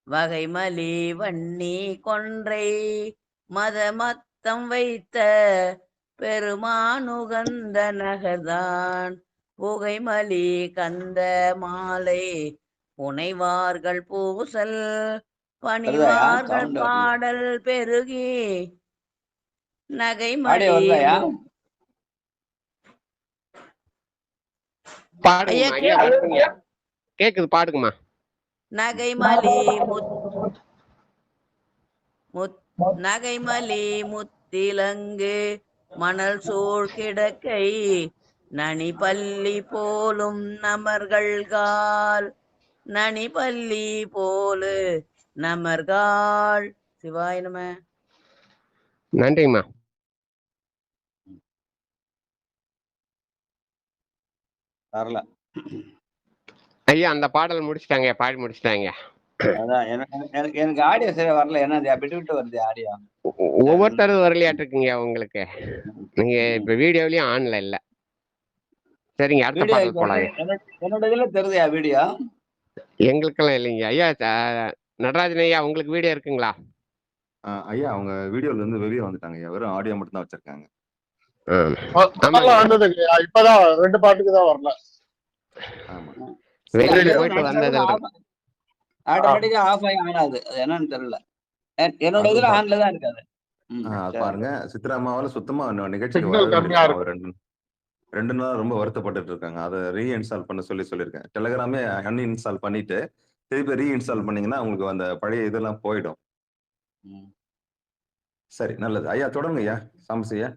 வகைமலி வன்னி கொன்றை மதமத்தம் வைத்த பெருமானுகந்த நகர்தான் புகைமலி கந்த மாலை புனைவார்கள் பூசல் பணிவார்கள் சவுண்ட் வரல. பாடல் பெருகி ஆடியோ நகைமலி வருதாயா? பாடுங்கம்மா ஐயா. பாடுங்கய்யா. கேக்குது பாடுங்கம்மா. நகைமலி நகைமலி முத்திலங்கு மணல் சூழ் கிடக்கை நனிபள்ளி போலும் நமர்கள்கால் நனிபள்ளி போலு நமர்கால். சிவாய நம. நன்றிங்கம்மா. வரல. ஐயா அந்த பாடல் முடிச்சிட்டாங்க, பாடி முடிச்சிட்டாங்க. அதான் எனக்கு ஆடியோ சரியா வரல. என்ன விட்டு விட்டு வருது ஆடியோ. ஒவ்வொருத்தரும் வரலையாட்டு இருக்குங்க உங்களுக்கு. நீங்க இப்ப வீடியோலயும் ஆன்ல இல்ல. சரிங்க, அடுத்த வீடியோ பாடல் போலாம். என்னோட இதுல தெரியுதா வீடியோ? எங்களுக்கெல்லாம் இல்லைங்க ஐயா. நடராஜன் ஐயா உங்களுக்கு வீடியோ இருக்குங்களா? ஐயா அவங்க வீடியோல இருந்து வெளியே வந்துட்டாங்க ஐயா. வெறும் ஆடியோ மட்டும் தான் வச்சிருக்காங்க. இப்பதான் 2 பாட்டுக்கு தான் வரல. வெளியில போயிட்டு வந்ததுல ஆட்டோமேட்டிக்கா ஆஃப் ஆகி ஆன் ஆகுது. அது என்னன்னு தெரியல. என்னோட இதுல ஆன்ல தான் இருக்காது. பாருங்க சித்ராமாவால சுத்தமா நிகழ்ச்சிக்கு சிக்னல் கம்மியா வரவே இருக்கு. 2 நாள் ரொம்ப வருத்தப்பட்டு இருக்காங்க. அதை ரீஇன்ஸ்டால் பண்ண சொல்லியிருக்கேன். டெலிகிராமே அன்இன்ஸ்டால் பண்ணிட்டு திருப்பி ரீஇன்ஸ்டால் பண்ணீங்கன்னா உங்களுக்கு அந்த பழைய இதெல்லாம் போயிடும். சரி, நல்லது ஐயா. தொடருங்க ஐயா. சாமசியா.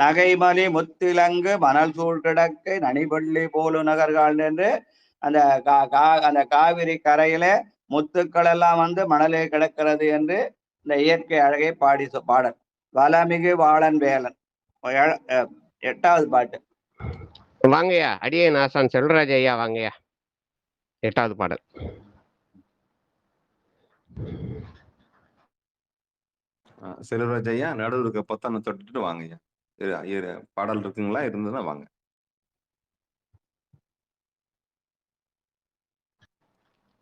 நகைமலி முத்திலங்கு மணல் சூழ் கிடக்கை நனிபள்ளி போலு நகர்கள் என்று அந்த காவிரி கரையில முத்துக்கள் எல்லாம் வந்து மணலே கிடக்கிறது என்று இந்த இயற்கை அழகை பாடி பாடல். வளமிகு வாழன் வேலன். 8வது பாட்டு. வாங்கய்யா. அடியே நாசான் செல்வராஜ் ஐயா வாங்கய்யா. 8வது பாடல். செல்வராஜ் ஐயா நடுவில் இருக்க பொத்தானை தொட்டுட்டு வாங்க ஐயா. பாடல் இருக்குங்களா? இருந்ததுன்னா வாங்க.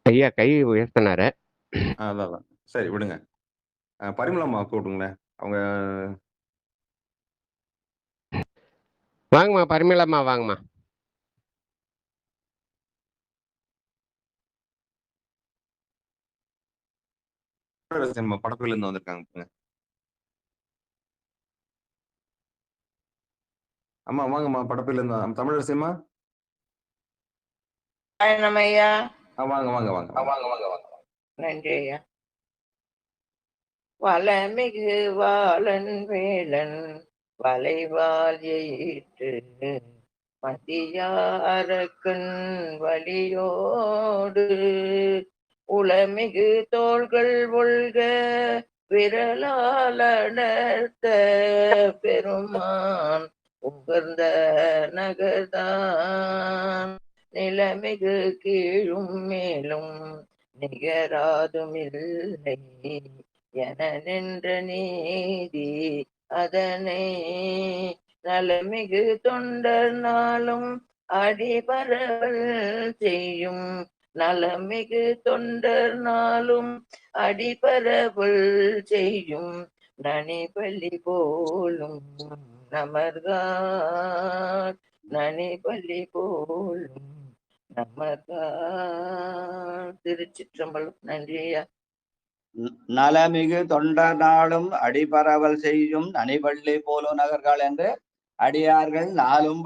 ஐயா கை உயர்த்தினாரு. அதான் சரி விடுங்க. பரிமளம்மா கூப்பிடுங்களேன். அவங்க வாங்கம்மா. பரிமளம்மா வாங்கம்மா. படப்பில இருந்து வந்திருக்காங்க. அம்மா வாங்கம்மா. படப்பில இருந்து தமிழரசியம்மா. ஐயா. வாங்க வாங்க வாங்க வாங்க வாங்க வாங்க. நன்றி ஐயா. வளமிகு வாழன் வேலன் வளைவால் எயிற்று மதியாரக்கண் வலியோடு உளமிகு தோள்கள் ஒல்க விரலால் அடர்த்த பெருமான் உகர்ந்த நகர்தான் நிலமிகு கீழும் மேலும் நிகராதுமில்லை என நின்ற நீதி அதனை நலமிகு தொண்டர் நாளும் அடிபரவல் செய்யும் நலமிகு தொண்டர் நாளும் அடிபரவல் செய்யும் நனிபலி போலும் நமர்கால் நனிபலி போலும் நமர்கால். திருச்சிற்றம்பலம். நன்றியா. நலமிகு தொண்டர் நாளும் அடிபரவல் செய்யும் நனிபள்ளி போலோ நகர்கள் என்று அடியார்கள் நாளும்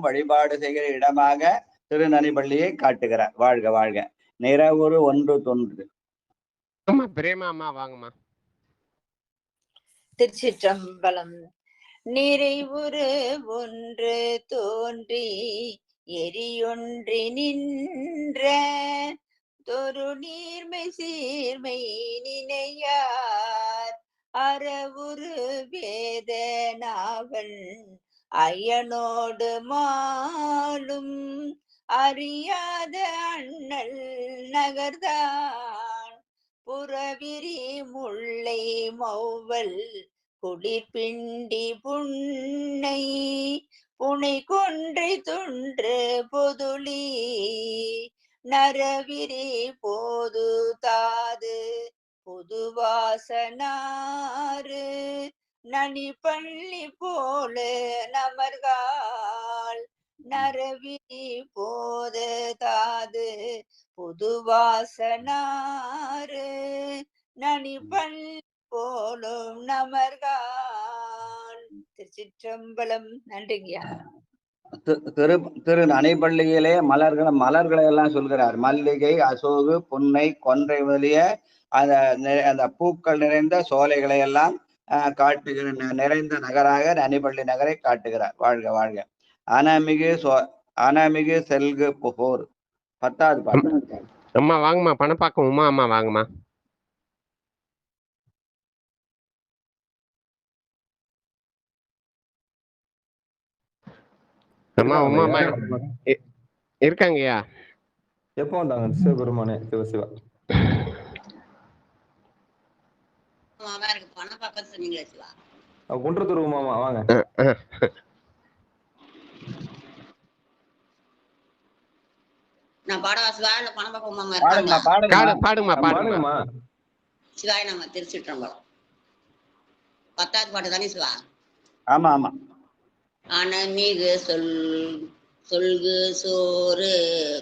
வழிபாடு செய்கிற இடமாக திருநனிபள்ளியை காட்டுகிறார். வாழ்க வாழ்க. நிறைவுறு ஒன்று தொன்று. பிரேமாமா வாங்கம்மா. திருச்சிற்றம்பலம். நிறைவுறு ஒன்று தோன்றி எரியொன்றி நின்ற தொரு நீர்மை சீர்மை நினையார் அறவுரு வேத நாவல் ஐயனோடு மாலும் அறியாத அண்ணல் நகர்தான் புறவிரி முல்லை மௌவல் குளிர்பிண்டி புன்னை புனை கொன்றை துன்று பொதுளி நரவிரி போது தாது புதுவாசனாறு நனி பள்ளி போல நமர்கால் நரவிரி போது தாது புதுவாசனாறு நனி பள்ளி போலும் நமர்கால். திருச்சிற்றம்பலம். நன்றிங்கய்யா. திரு நனைப்பள்ளியிலே மலர்களை எல்லாம் சொல்கிறார். மல்லிகை, அசோகு, புன்னை, கொன்றை முதலிய அந்த பூக்கள் நிறைந்த சோலைகளை எல்லாம் காட்டுகிற நிறைந்த நகராக நனிப்பள்ளி நகரை காட்டுகிறார். வாழ்க வாழ்க. அனமிகு செல்கு புகோர். 10வது பாட்டு. அம்மா வாங்கம்மா, பணப்பாக்கம் உமா அம்மா வாங்கம்மா. அம்மா உமா அம்மா இருக்காங்கய்யா. எப்போ வந்தாங்க? சிவபெருமானே சிவசிவா. குன்றத்தூர் உமாமா வாங்க. நான் பாடவா சிவா? இல்ல பணப்பாக்கம் உமாமா பாடுங்கம்மா. சிவாய நம்ம திருச்சிற்றம்பலம். 10வது பாட்டு தானே சிவா? ஆமா ஆமா. அனமிகு சொல்கு சோறு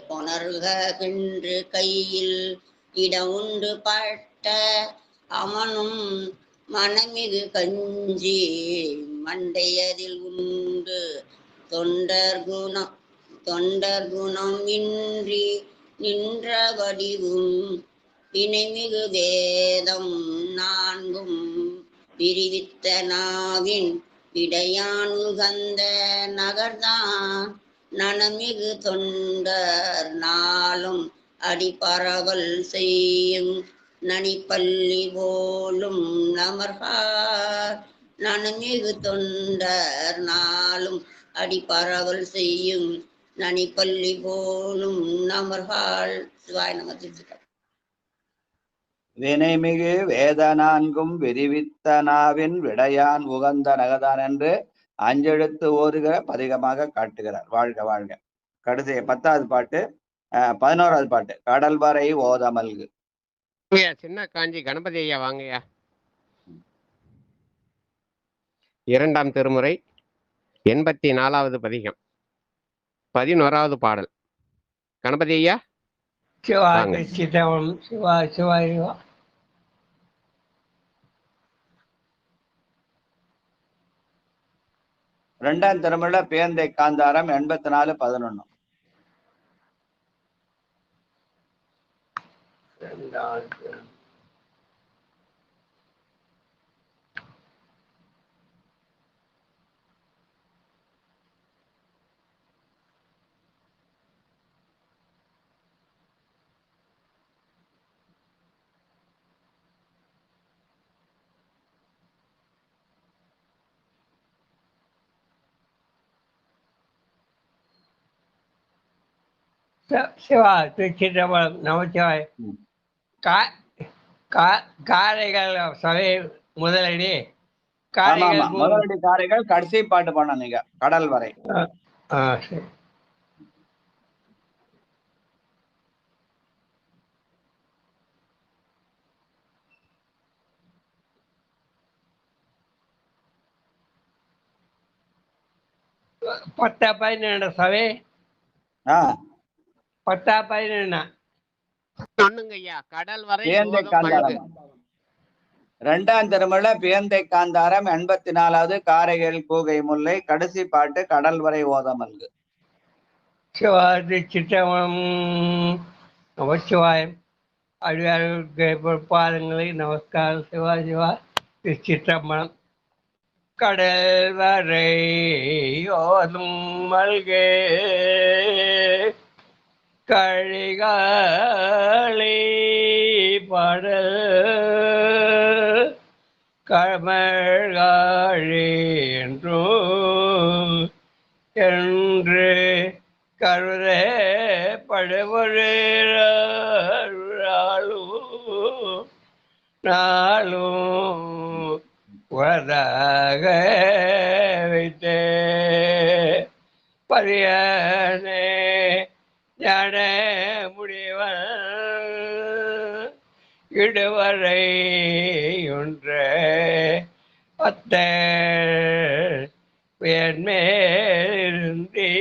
கொணர்க கின்று கையில் இடம் உண்டு பட்ட அவனும் மனமிகு கஞ்சி மண்டையதில் உண்டு தொண்டர் குணம் இன்றி நின்ற வடிவும் பிணைமிகு வேதம் 4 பிரிவித்த நாவின் இடையான் உகந்த நகர்தான் நனமிகு தொண்டர் நாளும் அடிபரவல் செய்யும் நனிப்பள்ளி போலும் நமர்கார். நனமிகு தொண்டர் நாளும் அடிபரவல் செய்யும் நனிப்பள்ளி போலும் நமர்கால். சிவாய் நம. திருச்சிட்டோம். வினைமிகு வேத 4 விரிவித்த நாவின் விடையான் உகந்த நகதான் என்று 5 எழுத்து ஓதுகிற பதிகமாக காட்டுகிறார். வாழ்க வாழ்க. கடைசி 10வது பாட்டு. 11வது பாட்டு. கடல் வரை ஓதமல்கு. சின்ன காஞ்சி கணபதி ஐயா வாங்கய்யா. 2ஆம் திருமுறை 84வது பதிகம் 11வது பாடல். கணபதி ஐயா. சிவா சிவா சிவா. 2ஆம் திருமுறையில பேந்தை காந்தாரம் 84:11. சிவா திருச்சிற்றம்பலம். நமச்சிவாய். காரைகள் சபை முதலடி முதலடி காரைகள் கடைசி பாட்டு பண்ண நீங்க கடல் வரை. சரி. பத்தா 12 சபை. 10-11 சொன்னுங்கய்யா. கடல் வரை. 2ஆம் திருமுறையில பேந்தை காந்தாரம் 84வது காரைகள் கூகை முல்லை கடைசி பாட்டு கடல் வரை ஓதமல்கு. சிவாதி சிற்றம்பலம். நமச்சிவாயம். அடியார்கள் பாதங்களை நமஸ்காரம். சிவா சிவா. சிற்றம்பலம். கடல் வரை ஓதும் மல்கே கழிகாலை பாடல் கமழ்காழி என்றும் என்று கருதப்படுவது நாளும் உலதாக வைத்தே பரியனே ஞான முடிவன் இடுவரை ஒன்ற பத்த மேலிருந்தே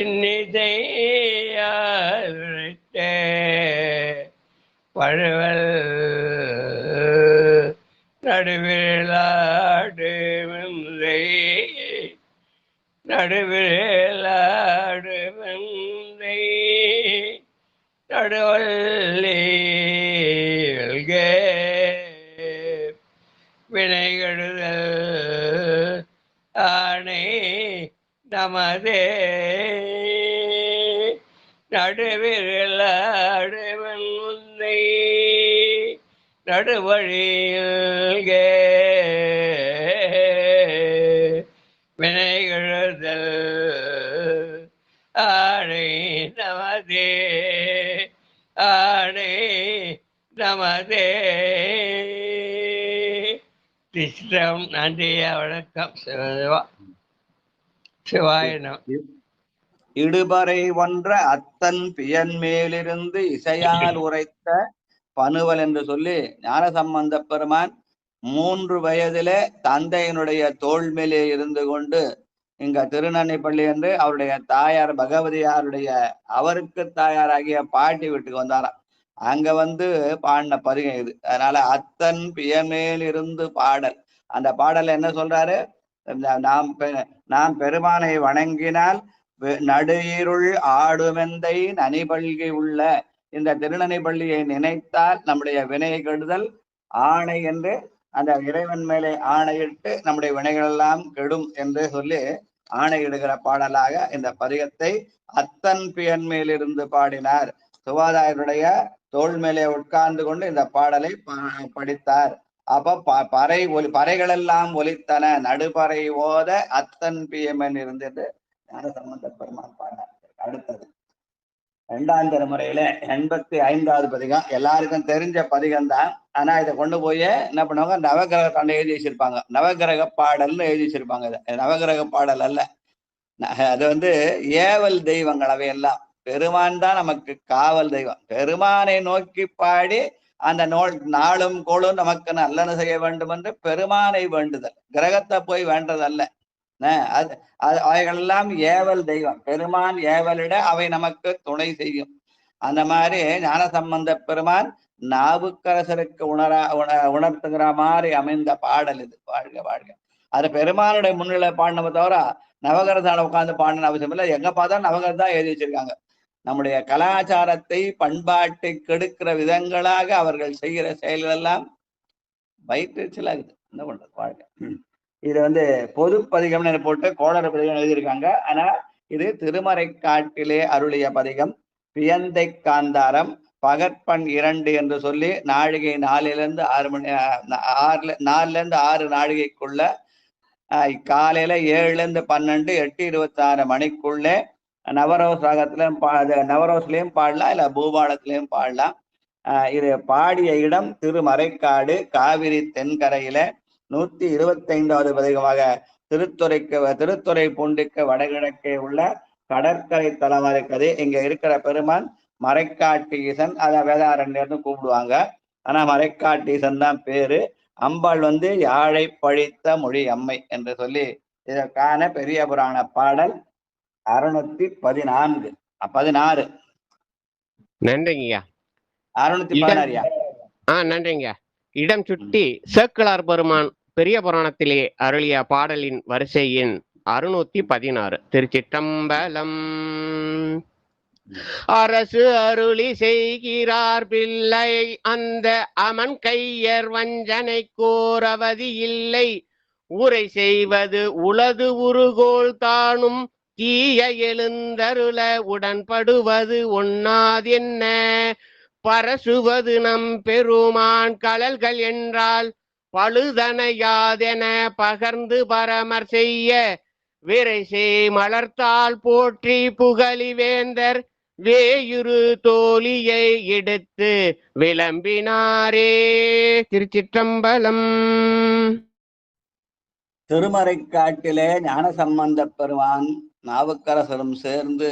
இன்னிசையாழ்த்த பழுவல் நடுவிலாடு வெந்தை நடுவிலாடு வெந்தை நடுவல்லி வினைகெடுதல் ஆணை நமதே நடுவிலாடு வெந்தை நடுவழியில் வினைகெழுதல் ஆணை நமதே ஆணை நமதே. கிருஷ்ணம் நன்றியா, வணக்கம். சிவாயனம். இடுபறை ஒன்ற அத்தன் பியன் மேலிருந்து இசையால் உரைத்த பனுவல் என்று சொல்லி ஞானசம்பந்த பெருமான் 3 வயதிலே தந்தையினுடைய தோள் மேலே இருந்து கொண்டு இங்க திருநன்னைப்பள்ளி என்று அவருடைய தாயார் பகவதியாருடைய அவருக்கு தாயாராகிய பாட்டி வீட்டுக்கு வந்தாராம். அங்க வந்து பாடின பதிகம் இது. அதனால அத்தன் பியமேல் இருந்து பாடல். அந்த பாடல் என்ன சொல்றாரு? நாம் பெருமானை வணங்கினால் நடுயிருள் ஆடுமெந்தை நனிபல்கி உள்ள இந்த திருநனைப்பள்ளியை நினைத்தால் நம்முடைய வினை கெடுதல் ஆணை என்று அந்த இறைவன் மேலே ஆணையிட்டு நம்முடைய வினைகள் எல்லாம் கெடும் என்று சொல்லி ஆணையிடுகிற பாடலாக இந்த பதிகத்தை அத்தன் பியன் மேலிருந்து பாடினார். சுவாதாயருடைய தோள் மேலே உட்கார்ந்து கொண்டு இந்த பாடலை படித்தார். அப்ப பறைகள் எல்லாம் ஒலித்தன, நடுபறை ஓத அத்தன் பியமன் இருந்தது ஞானசம்பந்த பெருமான் பாடினார். அடுத்தது 2ஆம் திருமுறையில 85வது பதிகம். எல்லாருக்கும் தெரிஞ்ச பதிகம் தான். ஆனா இதை கொண்டு போய் என்ன பண்ணுவாங்க, நவகிரகத்தாண்ட எழுதி வச்சிருப்பாங்க. நவகிரக பாடல்னு எழுதி வச்சிருப்பாங்க. இது நவகிரக பாடல் அல்ல, அது வந்து ஏவல் தெய்வங்கள். அவையெல்லாம் பெருமான் தான் நமக்கு காவல் தெய்வம். பெருமானை நோக்கி பாடி அந்த நாளும் கோளும் நமக்கு நல்லன செய்ய வேண்டும் என்று பெருமானை வேண்டுதல், கிரகத்தை போய் வேண்டதல்ல. அவைகளெல்லாம் ஏவல் தெய்வம். பெருமான் ஏவலிட அவை நமக்கு துணை செய்யும். அந்த மாதிரி ஞானசம்பந்த பெருமான் நாவுக்கரசருக்கு உணர்த்துகிற மாதிரி அமைந்த பாடல் இது. வாழ்க வாழ்க. அது பெருமானுடைய முன்னிலை பாடினவை தவிர நவகிரதால உட்கார்ந்து பாடின அவசியம் இல்லை. எங்க பார்த்தா நவகிரதான் எழுதி வச்சிருக்காங்க. நம்முடைய கலாச்சாரத்தை பண்பாட்டை கெடுக்கிற விதங்களாக அவர்கள் செய்கிற செயல்கள் எல்லாம் வயிற்றுச்சலாகுது. என்ன பண்றது? வாழ்க்கை. இது வந்து பொது பதிகம்னு போட்டு கோளறு பதிகம் எழுதியிருக்காங்க. ஆனா இது திருமறை காட்டிலே அருளிய பதிகம். பியந்தை காந்தாரம் பகற்பண் 2 என்று சொல்லி நாழிகை 4லிருந்து 6 மணி 4லிருந்து 6 நாழிகைக்குள்ள காலையில 7லிருந்து 12 8:26 மணிக்குள்ளே நவரோஸ் ராகத்திலையும் நவரோஸ்லயும் பாடலாம், இல்ல பூபாலத்திலையும் பாடலாம். இது பாடிய இடம் திருமறைக்காடு, காவிரி தென்கரையில 125வது பதிகமாக திருத்துறை பூண்டிக்கு வடகிழக்கே உள்ள கடற்கரை தலமா இருக்குது. இங்க இருக்கிற பெருமான் மறைக்காட்டீசன், அத வேதாரண்யர்னு கூப்பிடுவாங்க. ஆனா மறைக்காட்டீசன் தான் பேரு. அம்பாள் வந்து யாழை பழித்த மொழி அம்மை என்று சொல்லி இதற்கான பெரிய புராண பாடல் 616. நன்றிங்கய்யா. 616. நன்றிங்க. இடம் சுட்டி சேக்கிழார் பெருமான் பெரிய புராணத்திலே அருளிய பாடலின் வரிசையின் 616. திருச்சிற்றம்பலம். அரசு அருளி செய்கிறார் பிள்ளை அந்த அமன் கையர் வஞ்சனை கோரவதி இல்லை. உரை செய்வது உளது உருகோள் தானும் தீய எழுந்தருள உடன்படுவது ஒண்ணாதென்ன பரசுவது நம் பெருமான் கழல்கள் என்றால் பழுதனையாதென பகர்ந்து பரமர் செய்ய விரைசே மலர்த்தால் போற்றி புகழி வேந்தர் வேயுரு தோழியை எடுத்து விளம்பினாரே. திருச்சிற்றம்பலம். திருமறைக்காட்டிலே ஞானசம்பந்த பெருமான் நாவுக்கரசரும் சேர்ந்து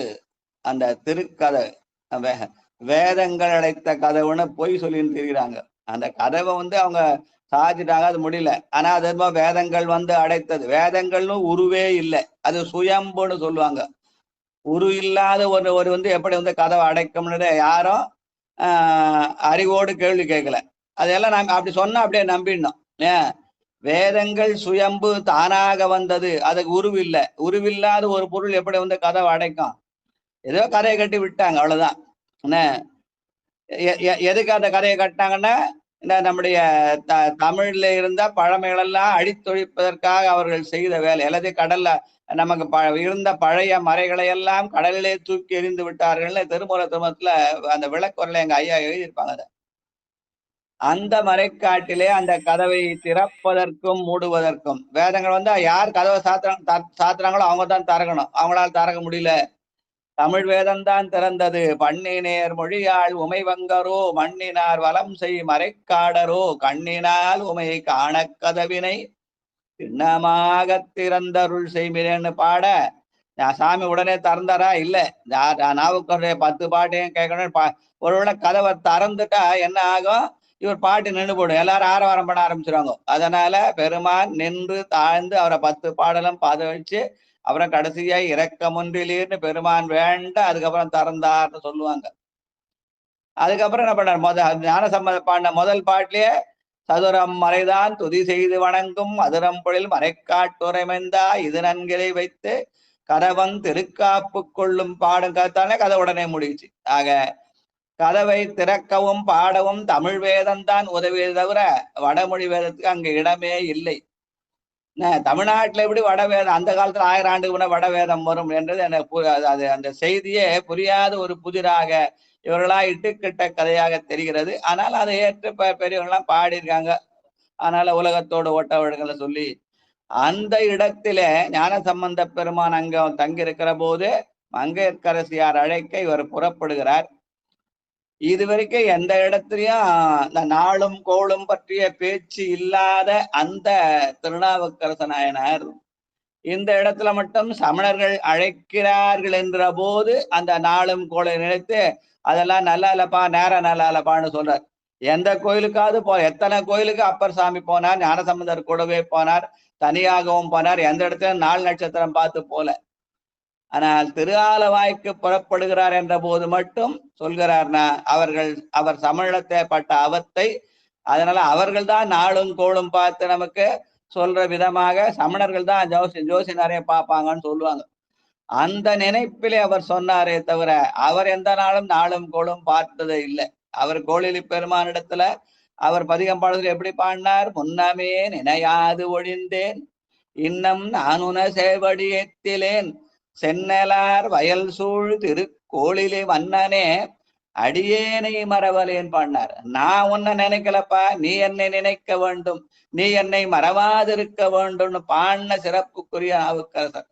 அந்த திருக்கதை வேதங்கள் அடைத்த கதவுன்னு பொய் சொல்லின்னு திரிகிறாங்க. அந்த கதவை அவங்க சாதிட்டாங்க, அது முடியல. ஆனா அது வேதங்கள் அடைத்தது. வேதங்கள்னு உருவே இல்லை, அது சுயம்புன்னு சொல்லுவாங்க. உரு இல்லாத ஒரு எப்படி கதவை அடைக்கும்னு யாரும் அறிவோடு கேள்வி கேட்கல. அதெல்லாம் நாங்க அப்படி சொன்னா அப்படியே நம்பிடணும். ஏன் வேதங்கள் சுயம்பு தானாக வந்தது, அதுக்கு உருவில்லை. உருவில்லாத ஒரு பொருள் எப்படி கதவை அடைக்கும்? ஏதோ கதையை கட்டி விட்டாங்க, அவ்வளவுதான். என்ன எதுக்கு அந்த கதையை கட்டினாங்கன்னா, இந்த நம்முடைய தமிழ்ல இருந்த பழமைகளெல்லாம் அழித்தொழிப்பதற்காக அவர்கள் செய்த வேலை. எல்லாத்தையும் கடல்ல நமக்கு இருந்த பழைய மறைகளை எல்லாம் கடலிலே தூக்கி எறிந்து விட்டார்கள்னு திருமூலத்துல அந்த விளக்குறல எங்க ஐயா எழுதியிருப்பாங்க. அந்த மறைக்காட்டிலே அந்த கதவை திறப்பதற்கும் மூடுவதற்கும் வேதங்கள் யார் கதவை சாத்துறாங்களோ அவங்க தான் திறக்கணும். அவங்களால திறக்க முடியல. தமிழ் வேதம்தான் திறந்தது. பண்ணினேர் மொழியாள் உமை வங்கரோ மண்ணினார் வலம் செய் மறைக்காடரோ கண்ணினால் உமை காண கதவினை சின்னமாக திறந்தருள் செய்மினேன்னு பாட சாமி உடனே திறந்தாரா? இல்ல. நாவுக்கருடைய 10 பாட்டையும் கேட்கணும். ஒருவேளை கதவை திறந்துட்டா என்ன ஆகும்? இவர் பாட்டு நின்று போடும், எல்லாரும் ஆரவாரம் பண்ண ஆரம்பிச்சிருவாங்க. அதனால பெருமான் நின்று தாழ்ந்து அவரை 10 பாடலும் பாத வச்சு அப்புறம் கடைசியா இரக்கமொன்றிலீர்னு பெருமான் வேண்ட அதுக்கப்புறம் திறந்தார்னு சொல்லுவாங்க. அதுக்கப்புறம் என்ன பண்ணார்? ஞானசம்பந்த பாடின முதல் பாட்டிலேயே சதுரம் மறைதான் துதி செய்து வணங்கும் மதுரம் பொழில் மறைக்காட்டுரைமைந்தா இது நன்கிலை வைத்து கதவன் திருக்காப்பு கொள்ளும் பாடும் கருத்தானே கதை உடனே முடிச்சு. ஆக கதவை திறக்கவும் பாடவும் தமிழ் வேதம்தான் உதவியது தவிர வடமொழி வேதத்துக்கு அங்க இடமே இல்லை. தமிழ்நாட்டுல எப்படி வடவேதம் அந்த காலத்துல 1000 ஆண்டுக்கு முன்ன வடவேதம் வரும் என்றது எனக்கு அந்த செய்தியே புரியாத ஒரு புதிராக இவர்களா இட்டுக்கிட்ட கதையாக தெரிகிறது. ஆனால் அதை ஏற்று பெரியவங்களாம் பாடியிருக்காங்க. அதனால உலகத்தோடு ஓட்ட வழக்கங்களை சொல்லி அந்த இடத்திலே ஞானசம்பந்த பெருமான் அங்க தங்கியிருக்கிற போது மங்கையர்க்கரசியார் அழைக்க இவர் புறப்படுகிறார். இதுவரைக்கும் எந்த இடத்துலயும் இந்த நாளும் கோளும் பற்றிய பேச்சு இல்லாத அந்த திருநாவுக்கரச நாயனார் இந்த இடத்துல மட்டும் சமணர்கள் அழைக்கிறார்கள் என்ற போது அந்த நாளும் கோளை நினைத்து அதெல்லாம் நல்லா இல்லப்பா, நேரம் நல்லா இல்லப்பான்னு சொல்றார். எந்த கோயிலுக்காவது எத்தனை கோயிலுக்கு அப்பர் சாமி போனார், ஞானசம்பந்தர் கூடவே போனார், தனியாகவும் போனார். எந்த இடத்துல நாள் நட்சத்திரம் பார்த்து போல. ஆனால் திருஆலவாய்க்கு புறப்படுகிறார் என்ற போது மட்டும் சொல்கிறார்னா அவர் சமணத்தை பட்ட அவத்தை, அதனால அவர்கள் தான் நாளும் கோளும் பார்த்து நமக்கு சொல்ற விதமாக சமணர்கள் தான் ஜோசி நிறைய பார்ப்பாங்கன்னு சொல்லுவாங்க. அந்த நினைப்பிலே அவர் சொன்னாரே தவிர அவர் எந்த நாளும் கோளும் பார்த்ததே இல்லை. அவர் கோளிலி பெருமானிடத்துல அவர் பதிகம் பாடத்தில் எப்படி பாடினார்? முன்னமே நினையாது ஒழிந்தேன் இன்னம் நான் உன சேவடி ஏத்திலேன் சென்னலார் வயல் சூழ் திருக்கோளிலே மன்னனே அடியேனை மறவலேன் பாடினார். நான் உன்னை நினைக்கலப்பா, நீ என்னை நினைக்க வேண்டும், நீ என்னை மறவாதிருக்க வேண்டும்னு பாடின சிறப்புக்குரிய நாவுக்கரசர்.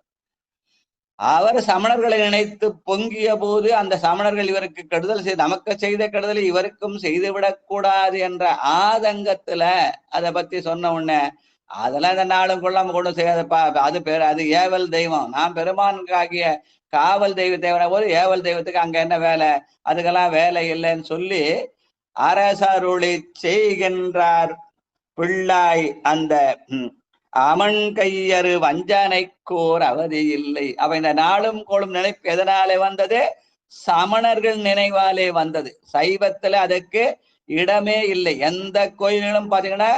அவர் சமணர்களை நினைத்து பொங்கிய போது அந்த சமணர்கள் இவருக்கு கெடுதல் நமக்கு செய்த கெடுதலை இவருக்கும் செய்துவிடக் கூடாது என்ற ஆதங்கத்துல அதை பத்தி சொன்ன உடனே அதெல்லாம் இந்த நாளும் கொள்ளாம கொண்டு செய்யாதப்பா, அது அது ஏவல் தெய்வம், நான் பெருமானுக்காகிய காவல் தெய்வத்தை போது ஏவல் தெய்வத்துக்கு அங்க என்ன வேலை, அதுக்கெல்லாம் வேலை இல்லைன்னு சொல்லி அரசருளி செய்கின்றார் பிள்ளாய். அந்த அமன் கையறு வஞ்சனைக்கோர் அவதி இல்லை. அவ இந்த நாளும் கோளும் நினைப்பு எதனாலே வந்தது? சமணர்கள் நினைவாலே வந்தது. சைவத்துல அதுக்கு இடமே இல்லை. எந்த கோயில்களும் பாத்தீங்கன்னா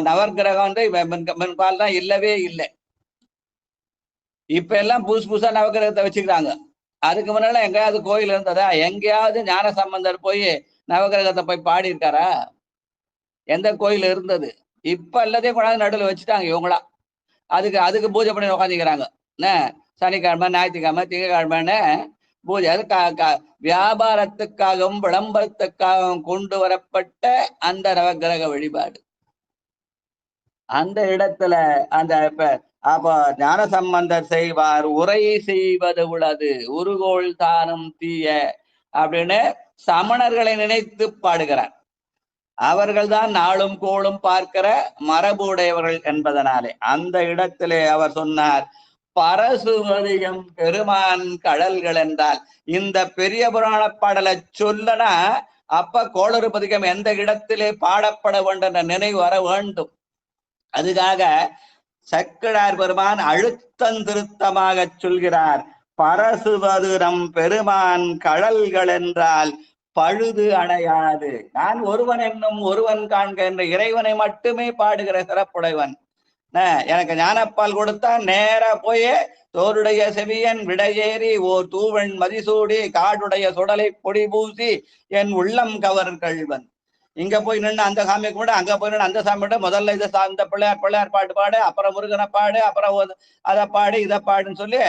நவகிரகம் தான் இல்லவே இல்லை. இப்ப எல்லாம் புதுசா நவகிரகத்தை வச்சுக்கிறாங்க. அதுக்கு முன்னால எங்கேயாவது கோயில் இருந்ததா? எங்கேயாவது ஞானசம்பந்தர் போய் நவகிரகத்தை போய் பாடி இருக்காரா? எந்த கோயில் இருந்தது? இப்ப எல்லாத்தையும் கொண்டாந்து நடுவில் வச்சுட்டாங்க இவங்களா. அதுக்கு பூஜை பண்ணி உட்காந்துக்கிறாங்க. சனிக்கிழமை, ஞாயிற்றுக்கிழமை, திங்கக்கிழமைன்னு பூஜை. அது வியாபாரத்துக்காகவும் விளம்பரத்துக்காகவும் கொண்டு வரப்பட்ட அந்த நவக்கிரக வழிபாடு. அந்த இடத்துல அந்த அப்ப ஞான சம்பந்தர் செய்வார் உரை செய்வது உள்ளது உருகோள் தானும் தீய அப்படின்னு சமணர்களை நினைத்து பாடுகிறார். அவர்கள்தான் நாளும் கோளும் பார்க்கிற மரபு உடையவர்கள் என்பதனாலே அந்த இடத்திலே அவர் சொன்னார், பரசுவதியம் பெருமான் கடல்கள் என்றால் இந்த பெரிய புராண பாடலை சொல்லனா அப்ப கோளறு பதிகம் எந்த இடத்திலே பாடப்பட வேண்டும் என்ற நினைவு வர வேண்டும். அதுக்காக சக்கடார் பெருமான் அழுத்தந்திருத்தமாக சொல்கிறார், பரசுவதுரம் பெருமான் கடல்கள் என்றால் பழுது அணையாது. நான் ஒருவன் என்னும் ஒருவன் காண்க என்ற இறைவனை மட்டுமே பாடுகிற சிறப்புடையவன். எனக்கு ஞானப்பால் கொடுத்தா நேரா போய் தோருடைய செவியன் விடையேறி ஓர் தூவன் மதிசூடி காடுடைய சுடலை பொடி பூசி என் உள்ளம் கவர் கள்வன். இங்க போய் நின்று அந்த சாமி கூட அங்க போய் நின்று அந்த சாமியோட முதல்ல இதை இந்த பிள்ளையார் பாட்டு பாடு, அப்புறம் முருகனை பாடு, அப்புறம் அதை பாடு இதை பாடுன்னு சொல்லி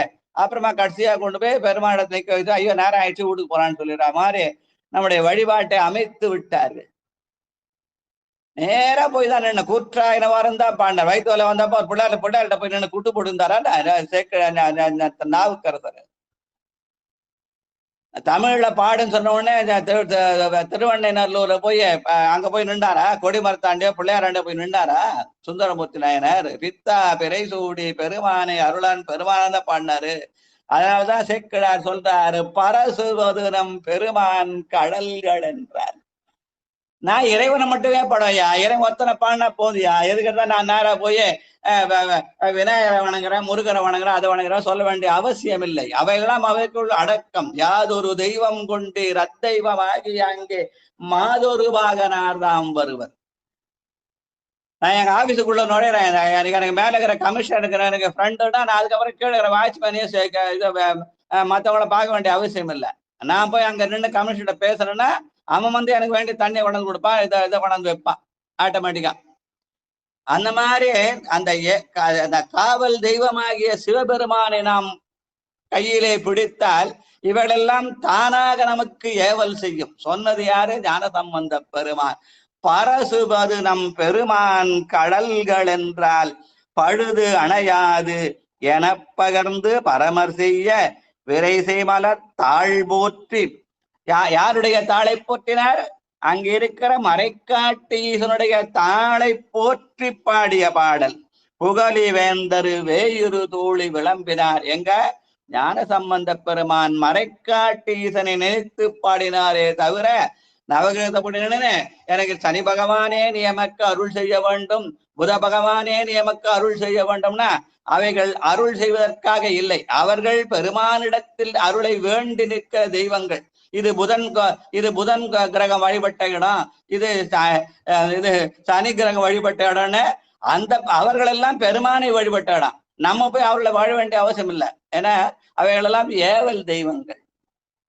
அப்புறமா கடைசியா கொண்டு போய் பெருமாடத்தை நிற்க வைத்து ஐயோ நேரம் ஆயிடுச்சு வீட்டுக்கு போறான்னு சொல்லிடுற மாதிரி நம்முடைய வழிபாட்டை அமைத்து விட்டார்கள். நேரா போய் தான் நின்று கூற்றாயின வாரம் தான் பாடினார். வயிற்றுல வந்தப்போ ஒரு பிள்ளையார்கிட்ட போய் நின்று குட்டு போட்டுருந்தாரா நாவுக்கரசர். தமிழ்ல பாடுன்னு சொன்ன உடனே திருவண்ணைநல்லூர்ல போய் அங்க போய் நின்றாரா? கொடிமரத்தாண்டியோ பிள்ளையாராண்டியோ போய் நின்றாரா? சுந்தரமூர்த்தி நாயனார் பித்தா பிறை சூடி பெருமானை அருளான் பெருமானந்த பாடினாரு. அதனாலதான் சேக்கிழார் சொல்றாரு, பரசுவதுரம் பெருமான் கடல்கள் என்றார். நான் இறைவனை மட்டுமே பாடுவையா, இறைவன் ஒத்தனை பாடினா போதியா? எதுக்குதான் நான் நேரா போய் விநாயகரை வணங்குறேன், முருகரை வணங்குறேன், அதை வணங்குறேன் சொல்ல வேண்டிய அவசியம் இல்லை. அவையெல்லாம் அவைக்குள் அடக்கம். யாதொரு தெய்வம் கொண்டு ரத்தெய்வமாகி அங்கே மாதொரு பாகனார்தாம் வருவர். நான் எங்க ஆபீஸுக்குள்ள நுழையிறேன், எனக்கு மேல இருக்கிற கமிஷனர் எனக்கு ஃப்ரெண்டுனா நான் அதுக்கப்புறம் கீழே இருக்கிற வாட்ச்மேனையே இதை மற்றவங்கள பார்க்க வேண்டிய அவசியம் இல்லை. நான் போய் அங்க நின்று கமிஷன்கிட்ட பேசுறேன்னா அவன் வந்து எனக்கு வேண்டிய தண்ணியை கொண்டாந்து கொடுப்பான், இதை கொண்டாந்து வைப்பான் ஆட்டோமேட்டிக்கா. அந்த மாதிரி அந்த காவல் தெய்வமாகிய சிவபெருமானை நாம் கையிலே பிடித்தால் இவளெல்லாம் தானாக நமக்கு ஏவல் செய்யும். சொன்னது யாரு? ஞான சம்பந்த பெருமான். பரசுவது நம் பெருமான் கடல்கள் என்றால் பழுது அணையாது என பகர்ந்து பரமர் செய்ய விரைசை மலர் தாழ் போற்றி. யாருடைய தாளை போற்றினார்? அங்க இருக்கிற மறைக்காட்டு ஈசனுடைய தாளை போற்றி பாடிய பாடல். புகழி வேந்தரு வேயுரு தூளி விளம்பினார். எங்க ஞான சம்பந்த பெருமான் மறைக்காட்டு ஈசனை நினைத்து பாடினாரே தவிர நவகிரத புண்ணியனே எனக்கு சனி பகவானே நியமக்கு அருள் செய்ய வேண்டும், புத பகவானே நியமக்கு அருள் செய்ய வேண்டும்னா அவைகள் அருள் செய்வதற்காக இல்லை. அவர்கள் பெருமானிடத்தில் அருளை வேண்டி நிற்கிற தெய்வங்கள். இது புதன் கிரகம் வழிபட்ட இடம், இது சனி கிரகம் வழிபட்ட இடம்னு அந்த அவர்களெல்லாம் பெருமானை வழிபட்ட இடம். நம்ம போய் அவர்களை வாழ வேண்டிய அவசியம் இல்லை. ஏன்னா அவைகளெல்லாம் ஏவல் தெய்வங்கள்.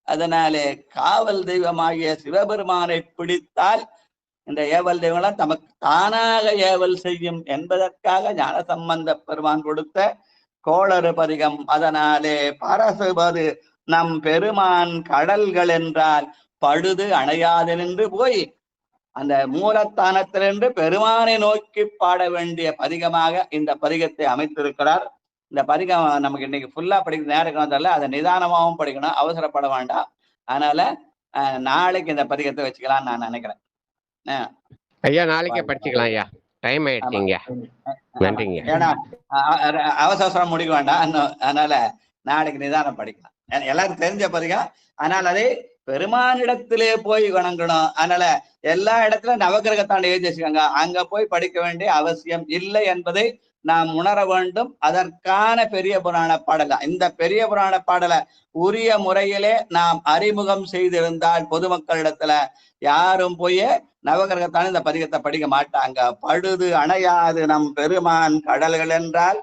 அதனாலே காவல் தெய்வமாகிய சிவபெருமானை பிடித்தால் இந்த ஏவல் தெய்வங்களாம் தமக்கு தானாக ஏவல் செய்யும் என்பதற்காக ஞான சம்பந்த பெருமான் கொடுத்த கோளறு பதிகம். அதனாலே பரசுவது நம் பெருமான் கடல்கள் என்றால் பழுது அணையாது நின்று போய் அந்த மூலத்தானத்திலிருந்து பெருமானை நோக்கி பாட வேண்டிய பதிகமாக இந்த பதிகத்தை அமைத்திருக்கிறார். இந்த பதிகம் நமக்கு இன்னைக்கு ஃபுல்லா படிக்கிற நேரம் வந்தால அதை நிதானமாகவும் படிக்கணும், அவசரப்பட வேண்டாம். அதனால நாளைக்கு இந்த பதிகத்தை வச்சுக்கலாம்னு நான் நினைக்கிறேன். ஐயா நாளைக்கே படிச்சுக்கலாம் ஐயா, டைம் ஆயிடுச்சுங்க. நன்றிங்க. ஏன்னா அவசரம் முடிக்க வேண்டாம், அதனால நாளைக்கு நிதானம் படிக்கலாம். எல்லாரும் தெரிஞ்ச பதிகம். அதனால அதை பெருமானிடத்திலே போய் வணங்கணும். அதனால எல்லா இடத்துலயும் நவகிரகத்தாண்ட எழுதி வச்சுக்காங்க, அங்க போய் படிக்க வேண்டிய அவசியம் இல்லை என்பதை நாம் உணர வேண்டும். அதற்கான பெரிய புராண பாடலை, இந்த பெரிய புராண பாடலை உரிய முறையிலே நாம் அறிமுகம் செய்திருந்தால் பொதுமக்களிடத்துல யாரும் போய் நவகிரகத்தான இந்த பதிகத்தை படிக்க மாட்டாங்க. பழுது அணையாது நம் பெருமான் கடல்கள் என்றால்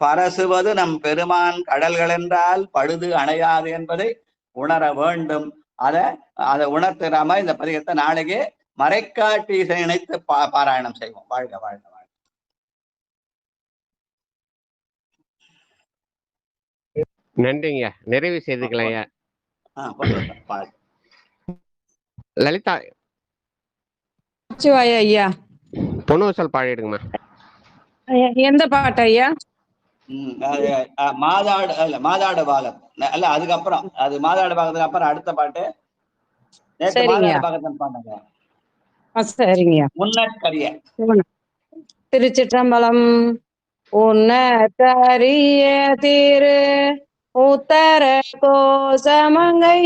பரசுவது நம் பெருமான் கடல்கள் என்றால் பழுது அணையாது என்பதை உணர வேண்டும். அதை உணர்த்துறாம இந்த பதிகத்தை நாளைக்கு மறைக்காட்டு இசை இணைத்து பாராயணம் செய்வோம். வாழ்க வாழ்க. நன்றிங்க. நிறைவு செய்துக்கலாம் ஐயா. லலிதா சிவாயா ஐயா. பொன்னுவசல் பாடிடுங்கம்மா. எந்த பாட்டு ஐயா? மாதாடு அல்ல மாதாடு பாகம் அல்ல, அதுக்கப்புறம் அது மாதாடு பாகத்துக்கு அப்புறம் அடுத்த பாட்டு. நேற்று மாதாடு பாகத்தான் பாடுங்க. சரிங்க. முன்னற்கரிய திருச்சிற்றம்பலம். உன்னற்கரிய திரு உத்தர கோசமங்கை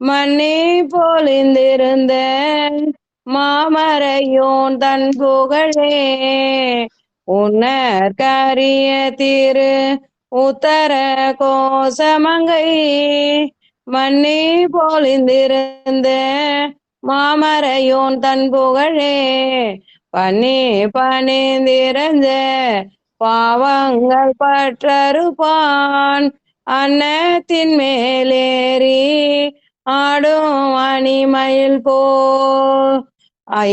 மன்னி பொலிந்திருந்த மாமரையோன் தன் புகழே. உன்னற்கரிய திரு உத்தர கோசமங்கை மன்னி பொலிந்திருந்த மாமரையோன் தன் புகழே. பனி பணிந்திருந்த பாவங்கள் பற்றறுப்பான் அன்னத்தின் மேலேறி ஆடும் அணிமயில் போல்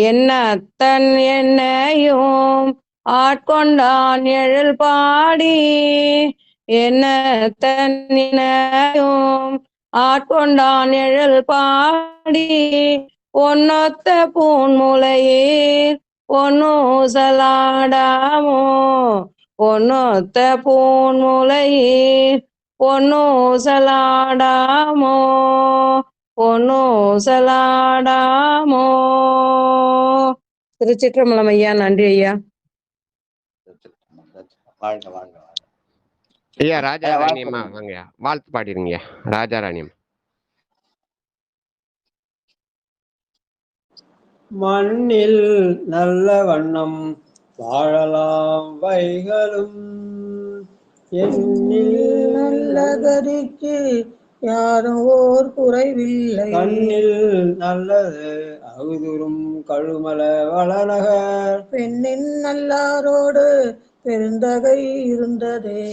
என்னத்தன் என்னையும் ஆட்கொண்டான் எழில் பாடி. என்னத்தன் என்னையும் ஆட்கொண்டான் எழில் பாடி. பொன்னொத்த பூன்முலையில் பொன்னூசலாடாமோ. பொன்னொத்த பூன்முலையில் பொன்னூசலாடாமோ. பொன்னூசலாடாமோ. திருச்சிற்றம்பலம் ஐயா. நன்றி ஐயா. வாழ்க வாழ்க. ஐயா ராஜாராணி அம்மா வாங்கய்யா, வாழ்த்து பாடிடுங்க ராஜாராணி அம்மா. மண்ணில் நல்ல வண்ணம் வாழலாம் வைகளும் எண்ணில் நல்ல கதிக்கு யாரும் ஓர் குறைவில்லை. கண்ணில் நல்லது அகுதுரும் கழுமல வளநகர் பெண்ணின் நல்லாரோடு பெருந்தகை இருந்ததே.